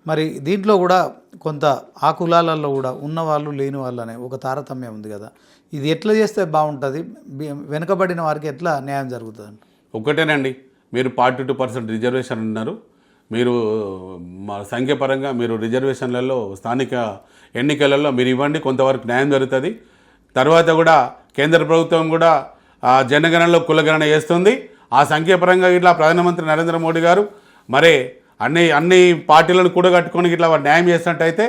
మరి దీంట్లో కూడా కొంత ఆ కులాలలో కూడా ఉన్నవాళ్ళు లేని వాళ్ళు అనే ఒక తారతమ్యం ఉంది కదా, ఇది ఎట్లా చేస్తే బాగుంటుంది? వెనుకబడిన వారికి ఎట్లా న్యాయం జరుగుతుంది? ఒకటేనండి, మీరు 42% రిజర్వేషన్ ఉన్నారు. మీరు మా సంఖ్యపరంగా మీరు రిజర్వేషన్లలో స్థానిక ఎన్నికలలో మీరు ఇవ్వండి, కొంతవరకు న్యాయం జరుగుతుంది. తర్వాత కూడా కేంద్ర ప్రభుత్వం కూడా జనగణనలో కులగణన చేస్తుంది. ఆ సంఖ్యాపరంగా ఇట్లా ప్రధానమంత్రి నరేంద్ర మోడీ గారు మరి అన్ని పార్టీలను కూడగట్టుకొని ఇట్లా న్యాయం చేసినట్టయితే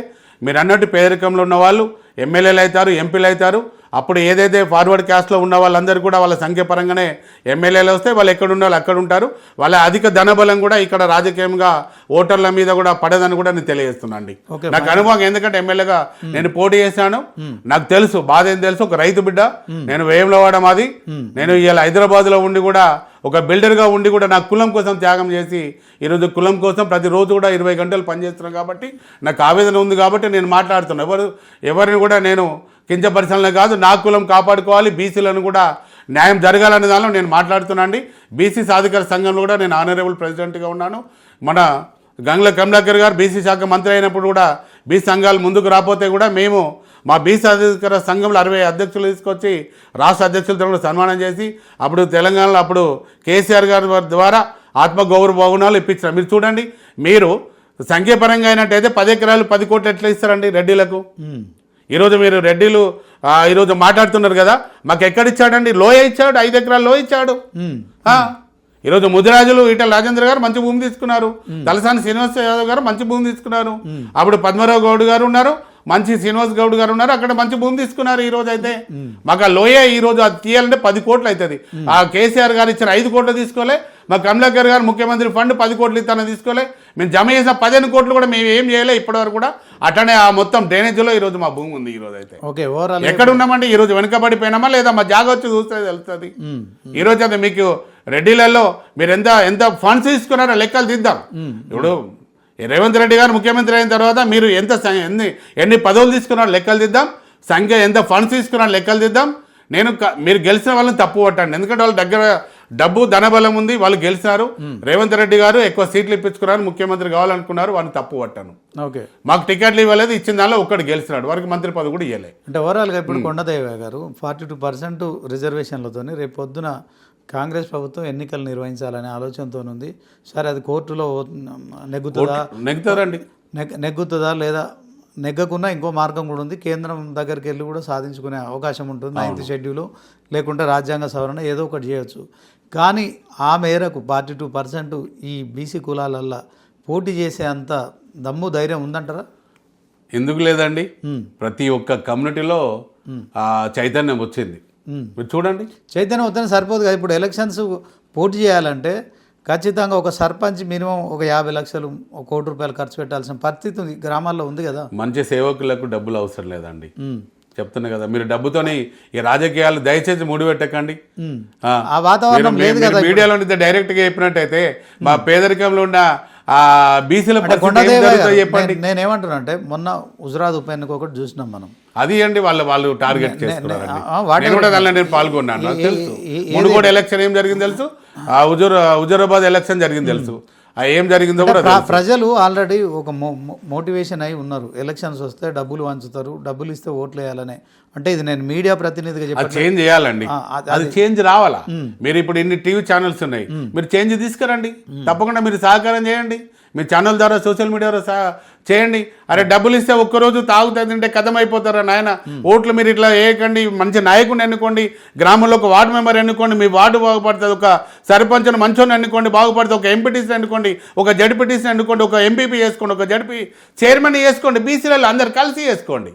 మీరు అన్నట్టు పేదరికంలో ఉన్న వాళ్ళు ఎమ్మెల్యేలు అవుతారు, ఎంపీలు అవుతారు. అప్పుడు ఏదైతే ఫార్వర్డ్ క్యాస్ట్లో ఉన్న వాళ్ళందరూ కూడా వాళ్ళ సంఖ్యాపరంగానే ఎమ్మెల్యేలు వస్తే వాళ్ళు ఎక్కడ ఉండాలి అక్కడ ఉంటారు. వాళ్ళ అధిక ధనబలం కూడా ఇక్కడ రాజకీయంగా ఓటర్ల మీద కూడా పడదని కూడా నేను తెలియజేస్తున్నాను అండి. నాకు అనుభవం, ఎందుకంటే ఎమ్మెల్యేగా నేను పోటీ చేశాను, నాకు తెలుసు బాధ ఏం తెలుసు. ఒక రైతు బిడ్డ నేను వేములవాడ మాది. నేను ఇవాళ హైదరాబాద్లో ఉండి కూడా ఒక బిల్డర్గా ఉండి కూడా నా కులం కోసం త్యాగం చేసి ఈరోజు కులం కోసం ప్రతిరోజు కూడా 20 గంటలు పనిచేస్తున్నాను. కాబట్టి నాకు ఆవేదన ఉంది కాబట్టి నేను మాట్లాడుతున్నాను. ఎవరిని కూడా నేను కించపరిచలనే కాదు, నా కులం కాపాడుకోవాలి, బీసీలను కూడా న్యాయం జరగాలనే దానిలో నేను మాట్లాడుతున్నాను. బీసీ సాధికార సంఘంలో కూడా నేను ఆనరబుల్ ప్రెసిడెంట్గా ఉన్నాను. మన గంగుల కమలాకర్ గారు బీసీ శాఖ మంత్రి అయినప్పుడు కూడా బీసీ సంఘాలు ముందుకు రాకపోతే కూడా మేము మా బీసీ అధికార సంఘంలో 60 అధ్యక్షులు తీసుకొచ్చి రాష్ట్ర అధ్యక్షులతో కూడా సన్మానం చేసి అప్పుడు తెలంగాణలో అప్పుడు కేసీఆర్ గారి ద్వారా ఆత్మగౌరవ భవనాలు ఇప్పించారు. మీరు చూడండి, మీరు సంఖ్యాపరంగా అయినట్టయితే 10 ఎకరాలు 10 కోట్లు ఎట్లా ఇస్తారండి రెడ్డిలకు? ఈరోజు మీరు రెడ్డిలు ఈరోజు మాట్లాడుతున్నారు కదా, మాకు ఎక్కడిచ్చాడండి? లోయ ఇచ్చాడు, 5 ఎకరాలు లోయ ఇచ్చాడు. ఈరోజు ముదిరాజులు ఈటల రాజేంద్ర గారు మంచి భూమి తీసుకున్నారు, తలసాని శ్రీనివాస్ యాదవ్ గారు మంచి భూమి తీసుకున్నారు, అప్పుడు పద్మరావు గౌడ్ గారు ఉన్నారు, మంచి శ్రీనివాస్ గౌడ్ గారు ఉన్నారు, అక్కడ మంచి భూమి తీసుకున్నారు. ఈ రోజు అయితే మాకు ఆ లోయ ఈ రోజు అది తీయాలంటే 10 కోట్లు అవుతుంది. ఆ కేసీఆర్ గారు ఇచ్చిన 5 కోట్లు తీసుకోలే, మా కమలాకర్ గారు ముఖ్యమంత్రి ఫండ్ 10 కోట్లు ఇస్తానని తీసుకోలే, మేము జమ చేసిన 15 కోట్లు కూడా మేము ఏం చేయలే ఇప్పటివరకు కూడా. అట్లనే ఆ మొత్తం డ్రైనేజ్లో ఈరోజు మా భూమి ఉంది. ఈ రోజు అయితే ఎక్కడ ఉన్నామంటే ఈ రోజు వెనుకబడిపోయినామా లేదా మా జాగా వచ్చి చూస్తే తెలుస్తుంది. ఈ రోజు అయితే మీకు రెడ్డిలలో మీరు ఎంత ఫండ్స్ తీసుకున్నారో లెక్కలు దిద్దాం. ఇప్పుడు రేవంత్ రెడ్డి గారు ముఖ్యమంత్రి అయిన తర్వాత మీరు ఎన్ని పదవులు తీసుకున్నారో లెక్కలు దిద్దాం, సంఖ్య ఎంత ఫండ్స్ తీసుకున్నారో లెక్కలు దిద్దాం. మీరు గెలిచిన వాళ్ళని తప్పు పట్టండి, ఎందుకంటే వాళ్ళ దగ్గర డబ్బు ధనబలం ఉంది, వాళ్ళు గెలిచినారు. రేవంత్ రెడ్డి గారు ఎక్కువ సీట్లు ఇప్పించుకున్నారు, ముఖ్యమంత్రి కావాలనుకున్నారు, వాళ్ళని తప్పు పట్టాను. ఓకే, మాకు టికెట్లు ఇవ్వలేదు, ఇచ్చిన దానిలో ఒక్కడు గెలిచినాడు, వారికి మంత్రి పదవి కూడా ఇవ్వలేదు. అంటే ఓవరాల్గా ఇప్పుడు కొండదేవ గారు 42% రిజర్వేషన్లతో రేపు పొద్దున కాంగ్రెస్ ప్రభుత్వం ఎన్నికలు నిర్వహించాలనే ఆలోచనతో ఉంది. సరే, అది కోర్టులో నెగ్గుతుందా లేదా నెగ్గకున్నా ఇంకో మార్గం కూడా ఉంది. కేంద్రం దగ్గరికి వెళ్ళి కూడా సాధించుకునే అవకాశం ఉంటుంది. 9th షెడ్యూల్ లేకుంటే రాజ్యాంగ సవరణ ఏదో ఒకటి చేయొచ్చు. కానీ ఆ మేరకు 42% ఈ బీసీ కులాలల్లో పోటీ చేసే అంత దమ్ము ధైర్యం ఉందంటారా? ఎందుకు లేదండి, ప్రతి ఒక్క కమ్యూనిటీలో చైతన్యం వచ్చింది. మీరు చూడండి, చైతన్యం వస్తేనే సరిపోదు కదా. ఇప్పుడు ఎలక్షన్స్ పోటీ చేయాలంటే ఖచ్చితంగా ఒక సర్పంచ్ మినిమం ఒక 50 లక్షలు, 1 కోటి రూపాయలు ఖర్చు పెట్టాల్సిన పరిస్థితి గ్రామాల్లో ఉంది కదా. మంచి సేవకులకు డబ్బులు అవసరం లేదండి, చెప్తున్నా కదా. మీరు డబ్బుతోని ఈ రాజకీయాలు దయచేసి ముడిపెట్టకండి. ఆ వాతావరణం లేదు కదా. మీడియాలో డైరెక్ట్గా చెప్పినట్టయితే మా పేదరికంలో ఉన్న బీసీల చెప్పండి. నేనేమంటున్నా అంటే మొన్న హుజరాబాద్ ఉప ఎన్నిక ఒకటి చూసినాం మనం. అది అండి వాళ్ళు టార్గెట్ చేస్తున్నారు. నేను పాల్గొన్నాను, తెలుసు. మునుగోడు ఎలక్షన్ ఏం జరిగింది తెలుసు, హుజూరాబాద్ ఎలక్షన్ జరిగింది తెలుసు, ఏం జరిగిందో కూడా ప్రజలు ఆల్రెడీ ఒక మోటివేషన్ అయి ఉన్నారు. ఎలక్షన్స్ వస్తే డబ్బులు వంచుతారు, డబ్బులు ఇస్తే ఓట్లు వేయాలనే. అంటే ఇది నేను మీడియా ప్రతినిధిగా చెప్పాను, చేంజ్ చేయాలండి, అది చేంజ్ రావాలా. మీరు ఇప్పుడు ఇన్ని టీవీ ఛానల్స్ ఉన్నాయి, మీరు చేంజ్ తీసుకురండి, తప్పకుండా మీరు సహకారం చేయండి. మీ ఛానల్ ద్వారా సోషల్ మీడియా ద్వారా చేయండి. అరే డబ్బులు ఇస్తే ఒక్కరోజు తాగుతుందంటే కథం అయిపోతారా నాయన. ఓట్లు మీరు ఇట్లా వేయకండి, మంచి నాయకుడిని ఎన్నుకోండి, గ్రామంలో ఒక వార్డు మెంబర్ ఎన్నుకోండి, మీ వార్డు బాగుపడుతుంది. ఒక సర్పంచ్ను మంచోని ఎన్నుకోండి, బాగుపడుతుంది. ఒక ఎంపీటీసీని ఎన్నుకోండి, ఒక జడ్పీటీసీని ఎన్నుకోండి, ఒక ఎంపీపీ చేసుకోండి, ఒక జడ్పీ చైర్మన్ చేసుకోండి. బీసీలలో అందరు కలిసి చేసుకోండి.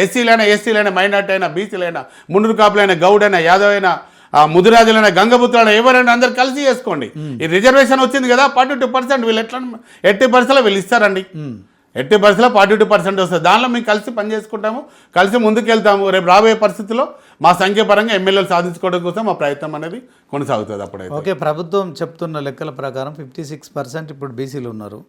ఎస్సీలైనా మైనార్టీ అయినా బీసీలైనా మున్నూరు కాపులైనా గౌడైనా యాదవ్ అయినా ముదిరాజులైనా గంగపుత్రులైనా ఎవరైనా అందరు కలిసి చేసుకోండి. ఈ రిజర్వేషన్ వచ్చింది కదా 42%, వీళ్ళు ఎట్లా 80% వీళ్ళు ఇస్తారండి. 80% 42% వస్తుంది. దానిలో మేము కలిసి పని చేసుకుంటాము, కలిసి ముందుకు వెళ్తాము. రేపు రాబోయే పరిస్థితుల్లో మా సంఖ్యాపరంగా ఎమ్మెల్యేలు సాధించుకోవడం కోసం మా ప్రయత్నం అనేది కొనసాగుతుంది. అప్పుడైతే ఓకే, ప్రభుత్వం చెప్తున్న లెక్కల ప్రకారం 56% ఇప్పుడు బీసీలు ఉన్నారు,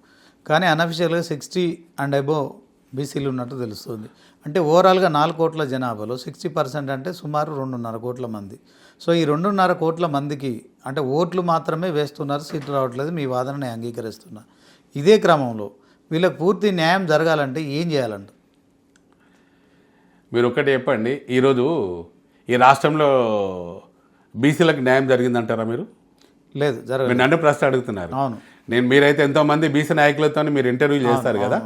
కానీ అనఫిషియల్గా 60 and above బీసీలు ఉన్నట్టు తెలుస్తుంది. అంటే ఓవరాల్గా 4 కోట్ల జనాభాలో 60% అంటే సుమారు 2.5 కోట్ల మంది. సో ఈ 2.5 కోట్ల మందికి అంటే ఓట్లు మాత్రమే వేస్తున్నారు, సీట్లు రావట్లేదు. మీ వాదనని అంగీకరిస్తున్నా. ఇదే క్రమంలో వీళ్ళకి పూర్తి న్యాయం జరగాలంటే ఏం చేయాలంట? మీరు ఒక్కటి చెప్పండి, ఈరోజు ఈ రాష్ట్రంలో బీసీలకు న్యాయం జరిగిందంటారా? మీరు లేదు, జరగదు. నన్ను ప్రశ్న అడుగుతున్నారు. అవును, మీరైతే ఎంతోమంది బీసీ నాయకులతో మీరు ఇంటర్వ్యూ చేస్తారు కదా,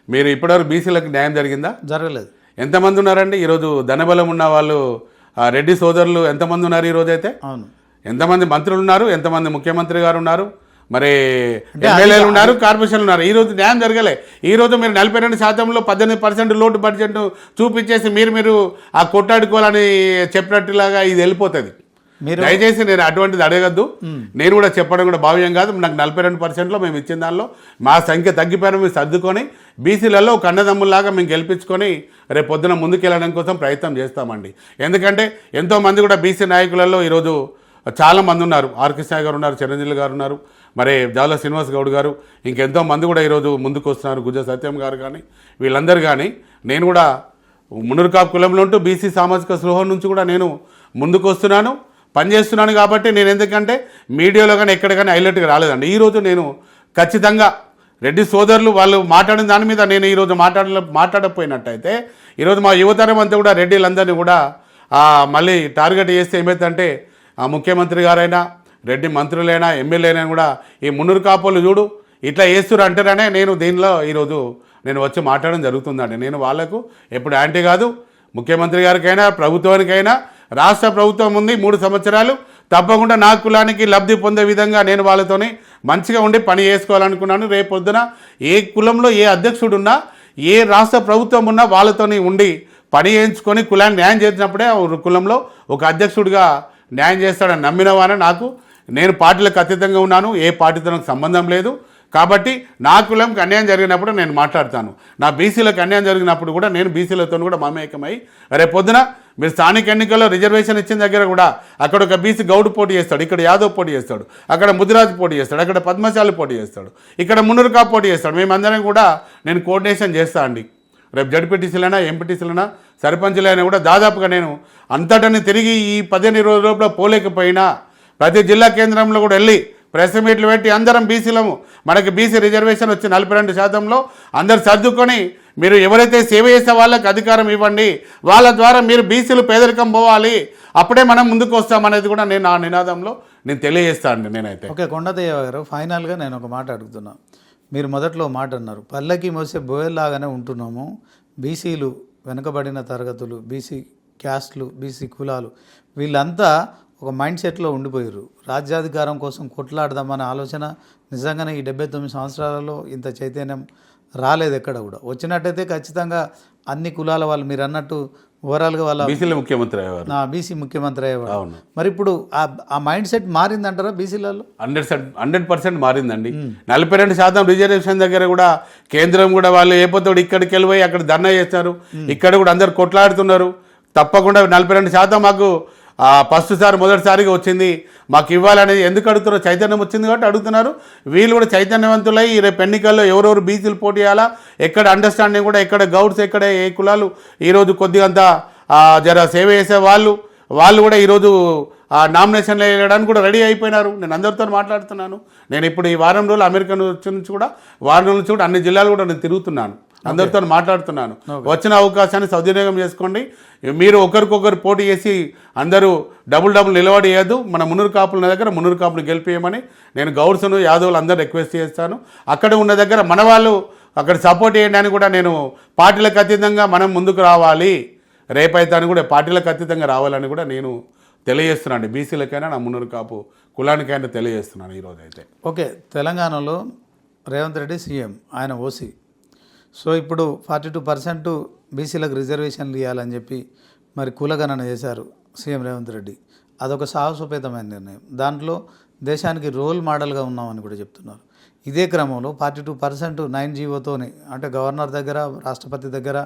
మీరు ఇప్పటివరకు బీసీలకు న్యాయం జరిగిందా? జరగలేదు. ఎంతమంది ఉన్నారండి ఈరోజు ధనబలం ఉన్న వాళ్ళు? రెడ్డి సోదరులు ఎంతమంది ఉన్నారు ఈరోజు? అయితే అవును, ఎంతమంది మంత్రులు ఉన్నారు, ఎంతమంది ముఖ్యమంత్రి గారు ఉన్నారు, మరి ఎమ్మెల్యేలు ఉన్నారు, కార్పొరేషన్లు ఉన్నారు. ఈరోజు న్యాయం జరగలే. ఈరోజు మీరు 42%లో 18% లోటు బడ్జెట్ చూపించేసి మీరు ఆ కొట్టాడుకోవాలని చెప్పినట్టులాగా ఇది వెళ్ళిపోతుంది. దయచేసి నేను అటువంటిది అడగద్దు. నేను కూడా చెప్పడం కూడా భావ్యం కాదు. నాకు 42%లో మేము ఇచ్చిన దానిలో మా సంఖ్య తగ్గిపోయిన మేము సర్దుకొని బీసీలలో ఒక అన్నదమ్ముల్లాగా మేము గెలిపించుకొని రేపు పొద్దున ముందుకెళ్ళడం కోసం ప్రయత్నం చేస్తామండి. ఎందుకంటే ఎంతోమంది కూడా బీసీ నాయకులలో ఈరోజు చాలామంది ఉన్నారు. ఆర్ కృష్ణ గారు ఉన్నారు, చిరంజీవి గారు ఉన్నారు, మరి జాల శ్రీనివాస్ గౌడ్ గారు, ఇంకెంతో మంది కూడా ఈరోజు ముందుకు వస్తున్నారు. గుజ్జ సత్యం గారు కానీ వీళ్ళందరూ కానీ నేను కూడా మున్నూరు కాపు కులంలో ఉంటూ బీసీ సామాజిక స్పృహ నుంచి కూడా నేను ముందుకు వస్తున్నాను, పనిచేస్తున్నాను. కాబట్టి నేను ఎందుకంటే మీడియాలో కానీ ఎక్కడ కానీ హైలైట్గా రాలేదండి. ఈరోజు నేను ఖచ్చితంగా రెడ్డి సోదరులు వాళ్ళు మాట్లాడిన దాని మీద నేను ఈరోజు మాట్లాడకపోయినట్టయితే ఈరోజు మా యువతరం అంతా కూడా రెడ్డిలందరినీ కూడా మళ్ళీ టార్గెట్ చేస్తే ఏమైందంటే ముఖ్యమంత్రి గారైనా రెడ్డి మంత్రులైనా ఎమ్మెల్యేలైనా కూడా ఈ మున్నూరు కాపులు చూడు ఇట్లా వేస్తున్నారు అంటారనే నేను దీనిలో ఈరోజు నేను వచ్చి మాట్లాడడం జరుగుతుందండి. నేను వాళ్ళకు ఎప్పుడు యాంటీ కాదు. ముఖ్యమంత్రి గారికైనా ప్రభుత్వానికైనా రాష్ట్ర ప్రభుత్వం ఉంది 3 సంవత్సరాలు తప్పకుండా నా కులానికి లబ్ధి పొందే విధంగా నేను వాళ్ళతోని మంచిగా ఉండి పని చేసుకోవాలనుకున్నాను. రేపొద్దున ఏ కులంలో ఏ అధ్యక్షుడు ఉన్నా ఏ రాష్ట్ర ప్రభుత్వం ఉన్నా వాళ్ళతోని ఉండి పని చేయించుకొని కులాన్ని న్యాయం చేసినప్పుడే కులంలో ఒక అధ్యక్షుడిగా న్యాయం చేస్తాడని నమ్మినవానే నాకు నేను పార్టీలకు అతీతంగా ఉన్నాను. ఏ పార్టీతో నాకు సంబంధం లేదు. కాబట్టి నా కులంకి అన్యాయం జరిగినప్పుడు నేను మాట్లాడతాను. నా బీసీలకు అన్యాయం జరిగినప్పుడు కూడా నేను బీసీలతో కూడా మమేకమై రేపొద్దున మీరు స్థానిక ఎన్నికల్లో రిజర్వేషన్ ఇచ్చిన దగ్గర కూడా అక్కడ ఒక బీసీ గౌడ్ పోటీ చేస్తాడు, ఇక్కడ యాదవ్ పోటీ చేస్తాడు, అక్కడ ముదిరాజు పోటీ చేస్తాడు, అక్కడ పద్మశాలి పోటీ చేస్తాడు, ఇక్కడ మున్నూరు కాపు పోటీ చేస్తాడు. మేమందరం కూడా నేను కోఆర్డినేషన్ చేస్తా అండి. రేపు జడ్పీటీసీలైనా ఎంపీటీసీలైనా సర్పంచులైనా కూడా దాదాపుగా నేను అంతటని తిరిగి ఈ 15-20 రోజుల్లో పోలేకపోయినా ప్రతి జిల్లా కేంద్రంలో కూడా వెళ్ళి ప్రెస్ మీట్లు పెట్టి అందరం బీసీలము మనకి బీసీ రిజర్వేషన్ వచ్చి 42%లో అందరు సర్దుకొని మీరు ఎవరైతే సేవ చేసే వాళ్ళకి అధికారం ఇవ్వండి, వాళ్ళ ద్వారా మీరు బీసీలు పేదరికం పోవాలి, అప్పుడే మనం ముందుకు వస్తామనేది కూడా నేను ఆ నినాదంలో నేను తెలియజేస్తాను. నేనైతే ఓకే కొండదేవ గారు, ఫైనల్గా నేను ఒక మాట అడుగుతున్నా. మీరు మొదట్లో మాట అన్నారు, పల్లకి మోసే బోయల్లాగానే ఉంటున్నాము, బీసీలు వెనుకబడిన తరగతులు, బీసీ క్యాస్ట్లు, బీసీ కులాలు వీళ్ళంతా ఒక మైండ్ సెట్లో ఉండిపోయారు. రాజ్యాధికారం కోసం కొట్లాడదామనే ఆలోచన నిజంగానే ఈ 79 సంవత్సరాలలో ఇంత చైతన్యం రాలేదు ఎక్కడ కూడా. వచ్చినట్టయితే ఖచ్చితంగా అన్ని కులాల వాళ్ళు మీరు అన్నట్టు ఓవరాల్గా వాళ్ళ బీసీల ముఖ్యమంత్రి అయ్యేవారు, బీసీ ముఖ్యమంత్రి అయ్యేవాడు. మరి ఇప్పుడు ఆ మైండ్ సెట్ మారిందంటారా బీసీలలో? 100% మారిందండి. 42% రిజర్వేషన్ దగ్గర కూడా కేంద్రం కూడా వాళ్ళు ఏపోతాడు ఇక్కడికి వెళ్ళిపోయి అక్కడ ధర్నా చేస్తారు, ఇక్కడ కూడా అందరు కొట్లాడుతున్నారు. తప్పకుండా 42% మాకు మొదటిసారిగా వచ్చింది, మాకు ఇవ్వాలనేది ఎందుకు అడుగుతారో చైతన్యం వచ్చింది కాబట్టి అడుగుతున్నారు. వీళ్ళు కూడా చైతన్యవంతులై రేపు ఎన్నికల్లో ఎవరెవరు బీసీలు పోటీ చేయాలా, ఎక్కడ అండర్స్టాండింగ్ కూడా ఎక్కడ గౌడ్స్ ఎక్కడ ఏ కులాలు ఈరోజు కొద్దిగంత జర సేవ చేసే వాళ్ళు కూడా ఈరోజు నామినేషన్లు వేయడానికి కూడా రెడీ అయిపోయినారు. నేను అందరితో మాట్లాడుతున్నాను. నేను ఇప్పుడు ఈ వారం రోజులు అమెరికా నుంచి కూడా వారం రోజుల నుంచి కూడా అన్ని జిల్లాలు కూడా నేను తిరుగుతున్నాను, అందరితో మాట్లాడుతున్నాను. వచ్చిన అవకాశాన్ని సద్వినియోగం చేసుకోండి. మీరు ఒకరికొకరు పోటీ చేసి అందరూ డబుల్ నిలబడేయద్దు. మన మున్నూరు కాపుల దగ్గర మున్నూరు కాపులు గెలిపేయమని నేను గౌడ్స్ను యాదవులు అందరూ రిక్వెస్ట్ చేస్తాను. అక్కడ ఉన్న దగ్గర మన వాళ్ళు అక్కడ సపోర్ట్ చేయడానికి కూడా నేను పార్టీలకు అతీతంగా మనం ముందుకు రావాలి, రేపైతే కూడా పార్టీలకు అతీతంగా రావాలని కూడా నేను తెలియజేస్తున్నాను. బీసీలకైనా నా మున్నూరు కాపు కులానికైనా తెలియజేస్తున్నాను ఈరోజు అయితే. ఓకే, తెలంగాణలో రేవంత్ రెడ్డి సీఎం, ఆయన ఓసీ. సో ఇప్పుడు 42% బీసీలకు రిజర్వేషన్లు ఇవ్వాలని చెప్పి మరి కులగణన చేశారు సీఎం రేవంత్ రెడ్డి. అదొక సాహసోపేతమైన నిర్ణయం. దాంట్లో దేశానికి రోల్ మోడల్గా ఉన్నామని కూడా చెప్తున్నారు. ఇదే క్రమంలో 42% 9 జీవోతోని అంటే గవర్నర్ దగ్గర రాష్ట్రపతి దగ్గర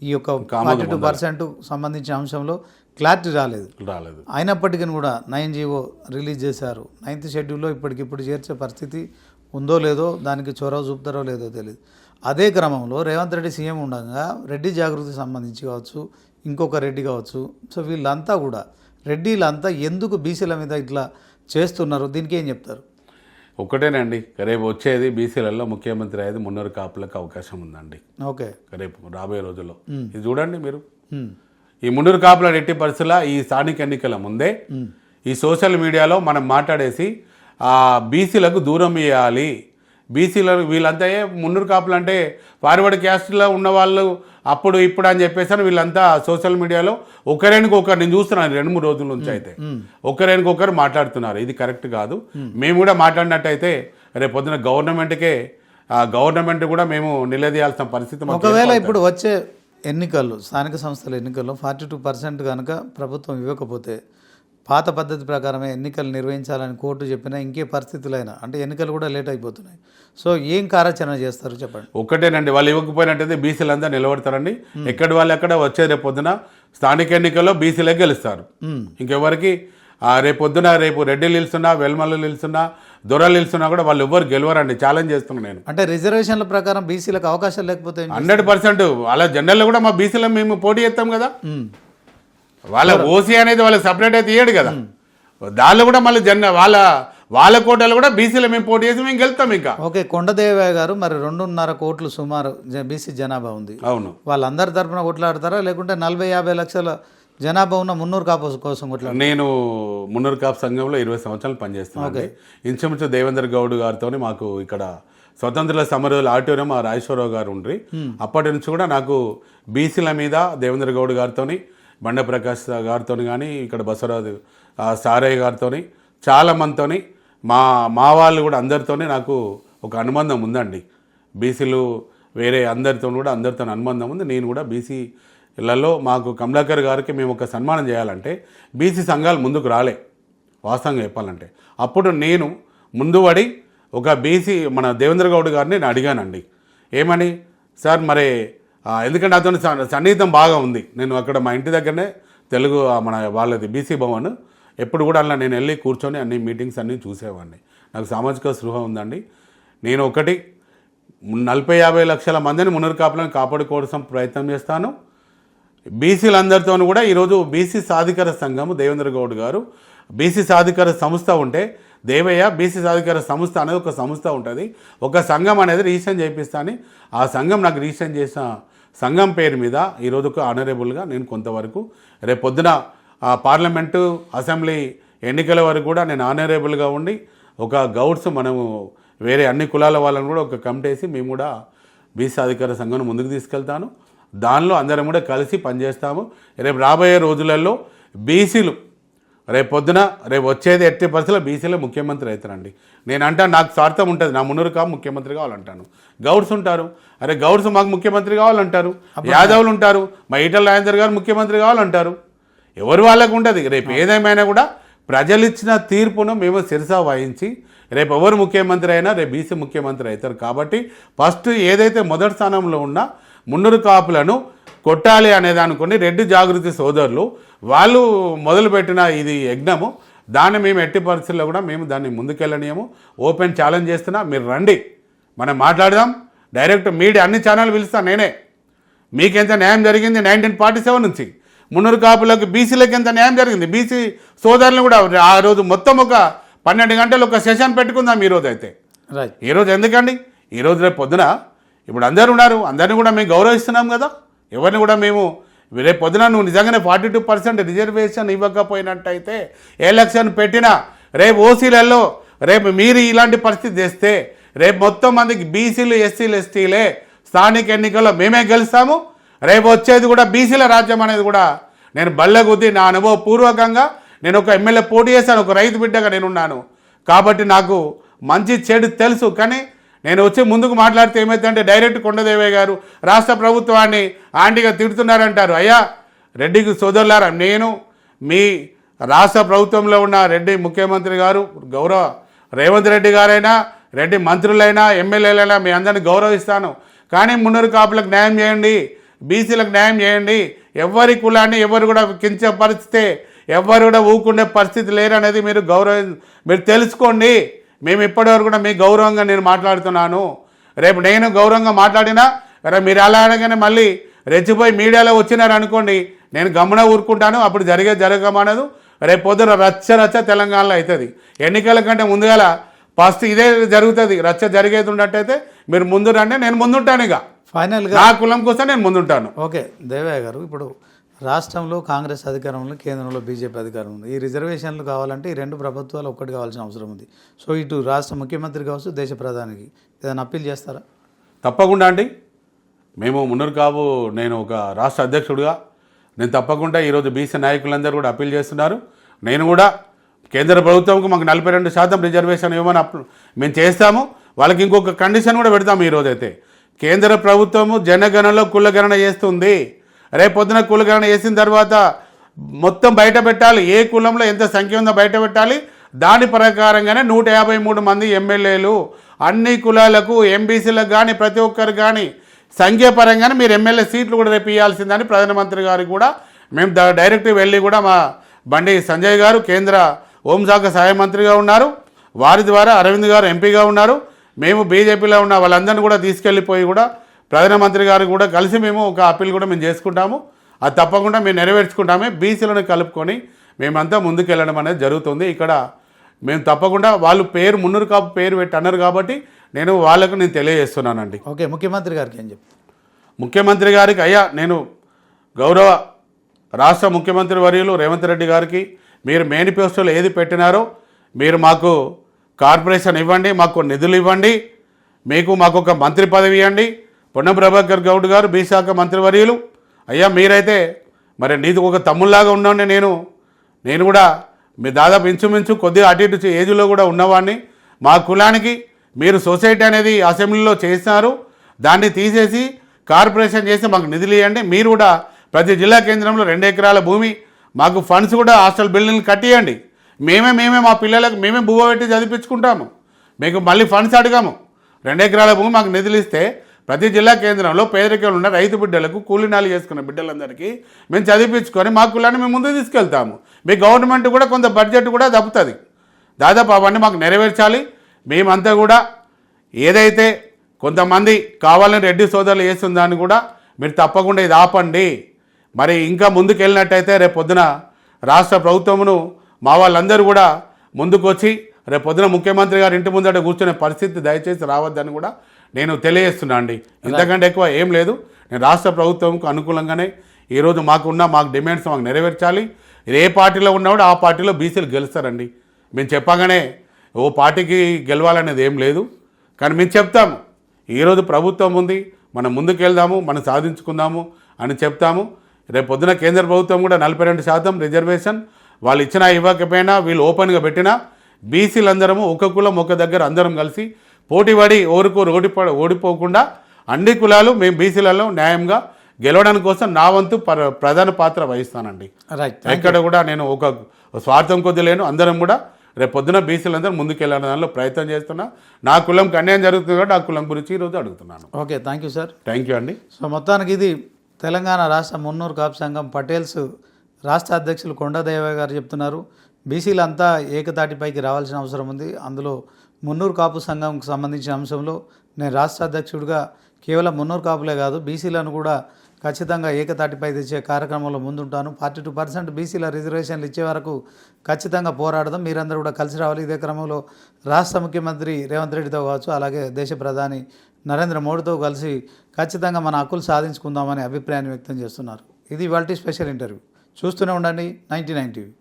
ఈ యొక్క 42% సంబంధించిన అంశంలో క్లారిటీ రాలేదు. అయినప్పటికీ కూడా 9 జీవో రిలీజ్ చేశారు. 9th షెడ్యూల్లో ఇప్పటికిప్పుడు చేర్చే పరిస్థితి ఉందో లేదో, దానికి చొరవ చూపుతారో లేదో తెలియదు. అదే క్రమంలో రేవంత్ రెడ్డి సీఎం ఉండగా రెడ్డి జాగృతికి సంబంధించి కావచ్చు, ఇంకొక రెడ్డి కావచ్చు, సో వీళ్ళంతా కూడా రెడ్డిలంతా ఎందుకు బీసీల మీద ఇట్లా చేస్తున్నారు, దీనికి ఏం చెప్తారు? ఒకటేనండి, రేపు వచ్చేది బీసీలలో ముఖ్యమంత్రి అయ్యేది మున్నూరు కాపులకు అవకాశం ఉందండి. ఓకే, రేపు రాబోయే రోజుల్లో ఇది చూడండి మీరు. ఈ మున్నూరు కాపుల ఎట్టి పరిస్థితుల ఈ స్థానిక ఎన్నికల ముందే ఈ సోషల్ మీడియాలో మనం మాట్లాడేసి బీసీలకు దూరం ఇవ్వాలి, బీసీలకు వీళ్ళంతా మున్నూరు కాపులు అంటే ఫార్వర్డ్ క్యాస్ట్లో ఉన్న వాళ్ళు అప్పుడు ఇప్పుడు అని చెప్పేసి వీళ్ళంతా సోషల్ మీడియాలో ఒకరికొకరు నేను చూస్తున్నాను 2-3 రోజుల నుంచి అయితే ఒకరికొకరు మాట్లాడుతున్నారు. ఇది కరెక్ట్ కాదు. మేము కూడా మాట్లాడినట్టయితే రేపు పొద్దున గవర్నమెంట్ కూడా మేము నిలదీయాల్సిన పరిస్థితి. ఒకవేళ ఇప్పుడు వచ్చే ఎన్నికల్లో స్థానిక సంస్థల ఎన్నికల్లో 42% కనుక ప్రభుత్వం ఇవ్వకపోతే పాత పద్ధతి ప్రకారమే ఎన్నికలు నిర్వహించాలని కోర్టు చెప్పినా ఇంకే పరిస్థితులైనా అంటే ఎన్నికలు కూడా లేట్ అయిపోతున్నాయి. సో ఏం కార్యాచరణ చేస్తారు చెప్పండి? ఒకటేనండి, వాళ్ళు ఇవ్వకపోయినట్టయితే బీసీలంతా నిలబడతారండి. ఎక్కడి వాళ్ళు ఎక్కడ వచ్చే రేపు పొద్దున స్థానిక ఎన్నికల్లో బీసీలే గెలుస్తారు. ఇంకెవరికి రేపు రెడ్డిలు నిలుస్తున్నా, వెల్మలు నిలుస్తున్నా, దొరలు నిలుస్తున్నా కూడా వాళ్ళు ఎవరు గెలవరండి. ఛాలెంజ్ చేస్తున్నాను నేను. అంటే రిజర్వేషన్ల ప్రకారం బీసీలకు అవకాశాలు లేకపోతే 100% అలా జనరల్లో కూడా మా బీసీలో మేము పోటీ చేస్తాం కదా. వాళ్ళ ఓసీ అనేది వాళ్ళకి సపరేట్ అయితే ఇయ్యడు కదా. దానిలో కూడా మళ్ళీ వాళ్ళ వాళ్ళ కోటాలు కూడా బీసీలో మేము పోటీ చేసి మేము గెలుస్తాం ఇంకా. ఓకే, కొండదేవయ్య గారు మరి 2.5 కోట్లు సుమారు బీసీ జనాభా ఉంది. అవును, వాళ్ళందరి తరపున కొట్లాడతారా లేకుంటే 40-50 లక్షల జనాభా ఉన్న మున్నూరు కాపు కోసం కొట్లాడతారా? నేను మున్నూరు కాపు సంఘంలో 20 సంవత్సరాలు పనిచేస్తున్నాను. ఇంచుమించు దేవేంద్ర గౌడ్ గారితో మాకు ఇక్కడ స్వతంత్ర సమరవేల ఆడిటోరియం ఆ రాజేశ్వరరావు గారు ఉండ్రి. అప్పటి నుంచి కూడా నాకు బీసీల మీద దేవేంద్ర గౌడ్ గారితో, బండ ప్రకాష్ గారితో కానీ, ఇక్కడ బసవరాజు సారయ్య గారితో, చాలా మందితో, మా వాళ్ళు కూడా అందరితో నాకు ఒక అనుబంధం ఉందండి. బీసీలు వేరే అందరితో కూడా అందరితో అనుబంధం ఉంది. నేను కూడా బీసీలలో మాకు కమలాకర్ గారికి మేము ఒక సన్మానం చేయాలంటే బీసీ సంఘాలు ముందుకు రాలే, వాస్తవంగా చెప్పాలంటే. అప్పుడు నేను ముందు పడి ఒక బీసీ మన దేవేంద్ర గౌడ్ గారిని నేను అడిగానండి, ఏమని సార్ మరి ఎందుకంటే అతను సన్నిహితం బాగా ఉంది. నేను అక్కడ మా ఇంటి దగ్గరనే తెలుగు మన వాళ్ళది బీసీ భవన్, ఎప్పుడు కూడా అలా నేను వెళ్ళి కూర్చొని అన్ని మీటింగ్స్ అన్నీ చూసేవాడిని. నాకు సామాజిక స్పృహ ఉందండి. నేను ఒకటి 40-50 లక్షల మందిని మున్నూరు కాపులను కాపాడుకోవడం ప్రయత్నం చేస్తాను. బీసీలందరితో కూడా ఈరోజు బీసీ సాధికార సంఘము దేవేంద్ర గౌడ్ గారు బీసీ సాధికార సంస్థ ఉంటే, దేవయ్య బీసీ సాధికార సంస్థ అనేది ఒక సంస్థ ఉంటుంది, ఒక సంఘం అనేది రిజిస్ట్రేషన్ చేయిస్తా అని ఆ సంఘం నాకు రిజిస్ట్రేషన్ చేసిన సంఘం పేరు మీద ఈరోజు ఒక ఆనరబుల్గా నేను కొంతవరకు రేపు పొద్దున పార్లమెంటు అసెంబ్లీ ఎన్నికల వరకు కూడా నేను ఆనరబుల్గా ఉండి ఒక గౌడ్స్ మనము వేరే అన్ని కులాల వాళ్ళని కూడా ఒక కమిటీ వేసి మేము కూడా బీసీ అధికార సంఘం ముందుకు తీసుకెళ్తాను. దానిలో అందరం కూడా కలిసి పనిచేస్తాము. రేపు రాబోయే రోజులలో బీసీలు రేపు వచ్చేది 80% బీసీలో ముఖ్యమంత్రి అవుతారండి. నేను అంటాను, నాకు స్వార్థం ఉంటుంది, నా మున్నూరు కాపు ముఖ్యమంత్రి కావాలంటాను. గౌడ్స్ ఉంటారు, గౌడ్స్ మాకు ముఖ్యమంత్రి కావాలంటారు. యాదవులు ఉంటారు, మా ఈటల రాజేందర్ గారు ముఖ్యమంత్రి కావాలంటారు. ఎవరు వాళ్ళకు ఉంటుంది. రేపు ఏదేమైనా కూడా ప్రజలు ఇచ్చిన తీర్పును మేము శిరసా వహించి రేపు ఎవరు ముఖ్యమంత్రి అయినా రేపు బీసీ ముఖ్యమంత్రి అవుతారు. కాబట్టి ఫస్ట్ ఏదైతే మొదటి స్థానంలో ఉన్న మున్నూరు కాపులను కొట్టాలి అనేది అనుకుని రెడ్డి జాగృతి సోదరులు వాళ్ళు మొదలుపెట్టిన ఇది యజ్ఞము, దాన్ని మేము ఎట్టి పరిస్థితుల్లో కూడా మేము దాన్ని ముందుకెళ్ళనీయము. ఓపెన్ ఛాలెంజ్ చేస్తున్నా, మీరు రండి, మనం మాట్లాడదాం. డైరెక్ట్ మీడియా అన్ని ఛానల్ పిలుస్తాను నేనే. మీకెంత న్యాయం జరిగింది 1947 నుంచి మున్నూరు కాపులకు బీసీలకు ఎంత న్యాయం జరిగింది, బీసీ సోదరులు కూడా ఆ రోజు మొత్తం ఒక 12 గంటలు ఒక సెషన్ పెట్టుకుందాం. ఈరోజు అయితే ఈరోజు ఎందుకండి, ఈరోజు రేపు పొద్దున ఇప్పుడు అందరు ఉన్నారు, అందరిని కూడా మేము గౌరవిస్తున్నాం కదా. ఎవరిని కూడా మేము రేపు పొద్దున నువ్వు నిజంగానే 42% రిజర్వేషన్ ఇవ్వకపోయినట్టయితే ఎలక్షన్ పెట్టినా రేపు ఓసీలలో రేపు మీరు ఇలాంటి పరిస్థితి చేస్తే రేపు మొత్తం మందికి బీసీలు ఎస్సీలు ఎస్టీలే స్థానిక ఎన్నికల్లో మేమే గెలుస్తాము. రేపు వచ్చేది కూడా బీసీల రాజ్యం అనేది కూడా నేను బల్లగుద్ది నా అనుభవపూర్వకంగా నేను ఒక ఎమ్మెల్యే పోటీ చేశాను, ఒక రైతు బిడ్డగా నేనున్నాను. కాబట్టి నాకు మంచి చెడు తెలుసు. కానీ నేను వచ్చి ముందుకు మాట్లాడితే ఏమైందంటే డైరెక్ట్ కొండదేవయ్య గారు రాష్ట్ర ప్రభుత్వాన్ని ఆంటీగా తిడుతున్నారంటారు. అయ్యా రెడ్డికి సోదరులారా, నేను మీ రాష్ట్ర ప్రభుత్వంలో ఉన్న రెడ్డి ముఖ్యమంత్రి గారు గౌరవ రేవంత్ రెడ్డి గారైనా, రెడ్డి మంత్రులైనా, ఎమ్మెల్యేలైనా మీ అందరినీ గౌరవిస్తాను. కానీ మున్నూరు కాపులకు న్యాయం చేయండి, బీసీలకు న్యాయం చేయండి. ఎవరి కులాన్ని ఎవరు కూడా కించపరిస్తే ఎవరు కూడా ఊకుండే పరిస్థితి లేరనేది మీరు తెలుసుకోండి. మేము ఇప్పటివరకు కూడా మీ గౌరవంగా నేను మాట్లాడుతున్నాను. రేపు నేను గౌరవంగా మాట్లాడినా మీరు అలా అనగానే మళ్ళీ రెచ్చిపోయి మీడియాలో వచ్చినారనుకోండి, నేను గమన ఊరుకుంటాను. అప్పుడు జరగమనదు. రేపు పొద్దున రచ్చ తెలంగాణలో అవుతుంది. ఎన్నికల కంటే ముందుగా ఫస్ట్ ఇదే జరుగుతుంది. రచ్చ జరిగేది ఉన్నట్టయితే మీరు ముందు రండి, నేను ముందుంటాను. ఇక ఫైనల్గా నా కులం కోసం నేను ముందుంటాను. ఓకే దేవయ్య గారు, ఇప్పుడు రాష్ట్రంలో కాంగ్రెస్ అధికారంలో, కేంద్రంలో బీజేపీ అధికారం ఉంది. ఈ రిజర్వేషన్లు కావాలంటే ఈ రెండు ప్రభుత్వాలు ఒక్కటి కావాల్సిన అవసరం ఉంది. సో ఇటు రాష్ట్ర ముఖ్యమంత్రి కావచ్చు, దేశ ప్రధానికి ఏదైనా అప్పీల్ చేస్తారా? తప్పకుండా అండి. మేము మున్నూరు కాపు నేను ఒక రాష్ట్ర అధ్యక్షుడిగా నేను తప్పకుండా ఈరోజు బీసీ నాయకులందరూ కూడా అప్పీల్ చేస్తున్నారు. నేను కూడా కేంద్ర ప్రభుత్వంకు మాకు 42% రిజర్వేషన్ ఇవ్వమని మేము చేస్తాము. వాళ్ళకి ఇంకొక కండిషన్ కూడా పెడతాము. ఈరోజైతే కేంద్ర ప్రభుత్వము జనగణనలో కులగణన చేస్తుంది. రేపొద్దున కులగణన చేసిన తర్వాత మొత్తం బయట పెట్టాలి, ఏ కులంలో ఎంత సంఖ్య ఉందో బయట పెట్టాలి. దాని ప్రకారంగానే 153 మంది ఎమ్మెల్యేలు అన్ని కులాలకు, ఎంబీసీలకు కానీ ప్రతి ఒక్కరికి కానీ సంఖ్యాపరంగానే మీరు ఎమ్మెల్యే సీట్లు కూడా రేపు ఇవ్వాల్సిందని ప్రధానమంత్రి గారికి కూడా మేము డైరెక్ట్ వెళ్ళి కూడా మా బండి సంజయ్ గారు కేంద్ర హోంశాఖ సహాయ మంత్రిగా ఉన్నారు, వారి ద్వారా అరవింద్ గారు ఎంపీగా ఉన్నారు. మేము బీజేపీలో ఉన్న వాళ్ళందరినీ కూడా తీసుకెళ్ళిపోయి కూడా ప్రధానమంత్రి గారు కూడా కలిసి మేము ఒక అప్పీల్ కూడా మేము చేసుకుంటాము. అది తప్పకుండా మేము నెరవేర్చుకుంటామే. బీసీలను కలుపుకొని మేమంతా ముందుకెళ్ళడం అనేది జరుగుతుంది. ఇక్కడ మేము తప్పకుండా వాళ్ళు పేరు మున్నూరు కాపు పేరు పెట్టి అన్నారు కాబట్టి నేను తెలియజేస్తున్నానండి. ఓకే, ముఖ్యమంత్రి గారికి ఏం చెప్తారు? ముఖ్యమంత్రి గారికి అయ్యా, నేను గౌరవ రాష్ట్ర ముఖ్యమంత్రి వర్యులు రేవంత్ రెడ్డి గారికి మీరు మేనిఫెస్టోలో ఏది పెట్టినారో మీరు మాకు కార్పొరేషన్ ఇవ్వండి, మాకు నిధులు ఇవ్వండి, మాకు ఒక మంత్రి పదవి ఇవ్వండి. పొన్నం ప్రభాకర్ గౌడ్ గారు బీశాఖ మంత్రివర్యులు, అయ్యా మీరైతే మరి నీది ఒక తమ్ముళ్ళలాగా ఉన్నాండి. నేను కూడా మీ దాదాపు ఇంచుమించు కొద్దిగా అటు ఇటు ఏజ్లో కూడా ఉన్నవాడిని. మా కులానికి మీరు సొసైటీ అనేది అసెంబ్లీలో చేసినారు, దాన్ని తీసేసి కార్పొరేషన్ చేసి మాకు నిధులు ఇవ్వండి. మీరు కూడా ప్రతి జిల్లా కేంద్రంలో 2 ఎకరాల భూమి మాకు ఫండ్స్ కూడా హాస్టల్ బిల్డింగ్లు కట్టియండి. మేమే మా పిల్లలకు భూమ పెట్టి చదివించుకుంటాము. మీకు మళ్ళీ ఫండ్స్ అడిగాము. 2 ఎకరాల భూమి మాకు నిధులు ఇస్తే ప్రతి జిల్లా కేంద్రంలో పేదరికంలో ఉన్న రైతు బిడ్డలకు కూలీనాలు చేసుకున్న బిడ్డలందరికీ మేము చదివించుకొని మా కులాన్ని మేము ముందుకు తీసుకెళ్తాము. మీ గవర్నమెంట్ కూడా కొంత బడ్జెట్ కూడా దప్పుతుంది. దాదాపు అవన్నీ మాకు నెరవేర్చాలి. మేమంతా కూడా ఏదైతే కొంతమంది కావాలని రెడ్డి సోదరులు చేస్తున్న దాన్ని కూడా మీరు తప్పకుండా ఇది ఆపండి. మరి ఇంకా ముందుకు వెళ్ళినట్టయితే రేపు పొద్దున రాష్ట్ర ప్రభుత్వమును మా వాళ్ళందరూ కూడా ముందుకు వచ్చి రేపు పొద్దున ముఖ్యమంత్రి గారు ఇంటి ముందట కూర్చునే పరిస్థితి దయచేసి రావద్దని కూడా నేను తెలియజేస్తున్నా అండి. ఇంతకంటే ఎక్కువ ఏం లేదు. నేను రాష్ట్ర ప్రభుత్వంకు అనుకూలంగానే ఈరోజు మాకు డిమాండ్స్ మాకు నెరవేర్చాలి. ఏ పార్టీలో ఉన్నవాడు ఆ పార్టీలో బీసీలు గెలుస్తారండి. మేము చెప్పగానే ఓ పార్టీకి గెలవాలనేది ఏం లేదు, కానీ మేము చెప్తాము ఈరోజు ప్రభుత్వం ఉంది, మనం ముందుకు వెళ్దాము, మనం సాధించుకుందాము అని చెప్తాము. రేపు పొద్దున కేంద్ర ప్రభుత్వం కూడా 42% రిజర్వేషన్ వాళ్ళు ఇచ్చినా ఇవ్వకపోయినా వీళ్ళు ఓపెన్గా పెట్టినా బీసీలందరము ఒక కులం ఒక దగ్గర అందరం కలిసి పోటీపడి ఓడిపోకుండా అన్ని కులాలు మేము బీసీలలో న్యాయంగా గెలవడానికి కోసం నా వంతు ప్రధాన పాత్ర వహిస్తానండి. ఎక్కడ కూడా నేను ఒక స్వార్థం కొద్ది లేను. అందరం కూడా రేపు పొద్దున బీసీలందరూ ముందుకెళ్ళాలని దానిలో ప్రయత్నం చేస్తున్నా. నా కులంకి అన్యాయం జరుగుతుంది కాబట్టి ఆ కులం గురించి ఈరోజు అడుగుతున్నాను. Okay, thank you sir. Thank you అండి. సో మొత్తానికి ఇది తెలంగాణ రాష్ట్ర మున్నూరు కాపు సంఘం పటేల్స్ రాష్ట్ర అధ్యక్షులు కొండదేవ గారు చెప్తున్నారు. బీసీలంతా ఏకతాటిపైకి రావాల్సిన అవసరం ఉంది. అందులో మున్నూరు కాపు సంఘంకు సంబంధించిన అంశంలో నేను రాష్ట్ర అధ్యక్షుడిగా కేవలం మున్నూరు కాపులే కాదు బీసీలను కూడా ఖచ్చితంగా ఏకతాటిపై తెచ్చే కార్యక్రమంలో ముందుంటాను. 42% బీసీల రిజర్వేషన్లు ఇచ్చే వరకు ఖచ్చితంగా పోరాడదాం. మీరందరూ కూడా కలిసి రావాలి. ఇదే క్రమంలో రాష్ట్ర ముఖ్యమంత్రి రేవంత్ రెడ్డితో కావచ్చు, అలాగే దేశ ప్రధాని నరేంద్ర మోడీతో కలిసి ఖచ్చితంగా మన హక్కులు సాధించుకుందామనే అభిప్రాయాన్ని వ్యక్తం చేస్తున్నారు. ఇది ఇవాల్టి స్పెషల్ ఇంటర్వ్యూ. చూస్తూనే ఉండండి 99 టీవీ.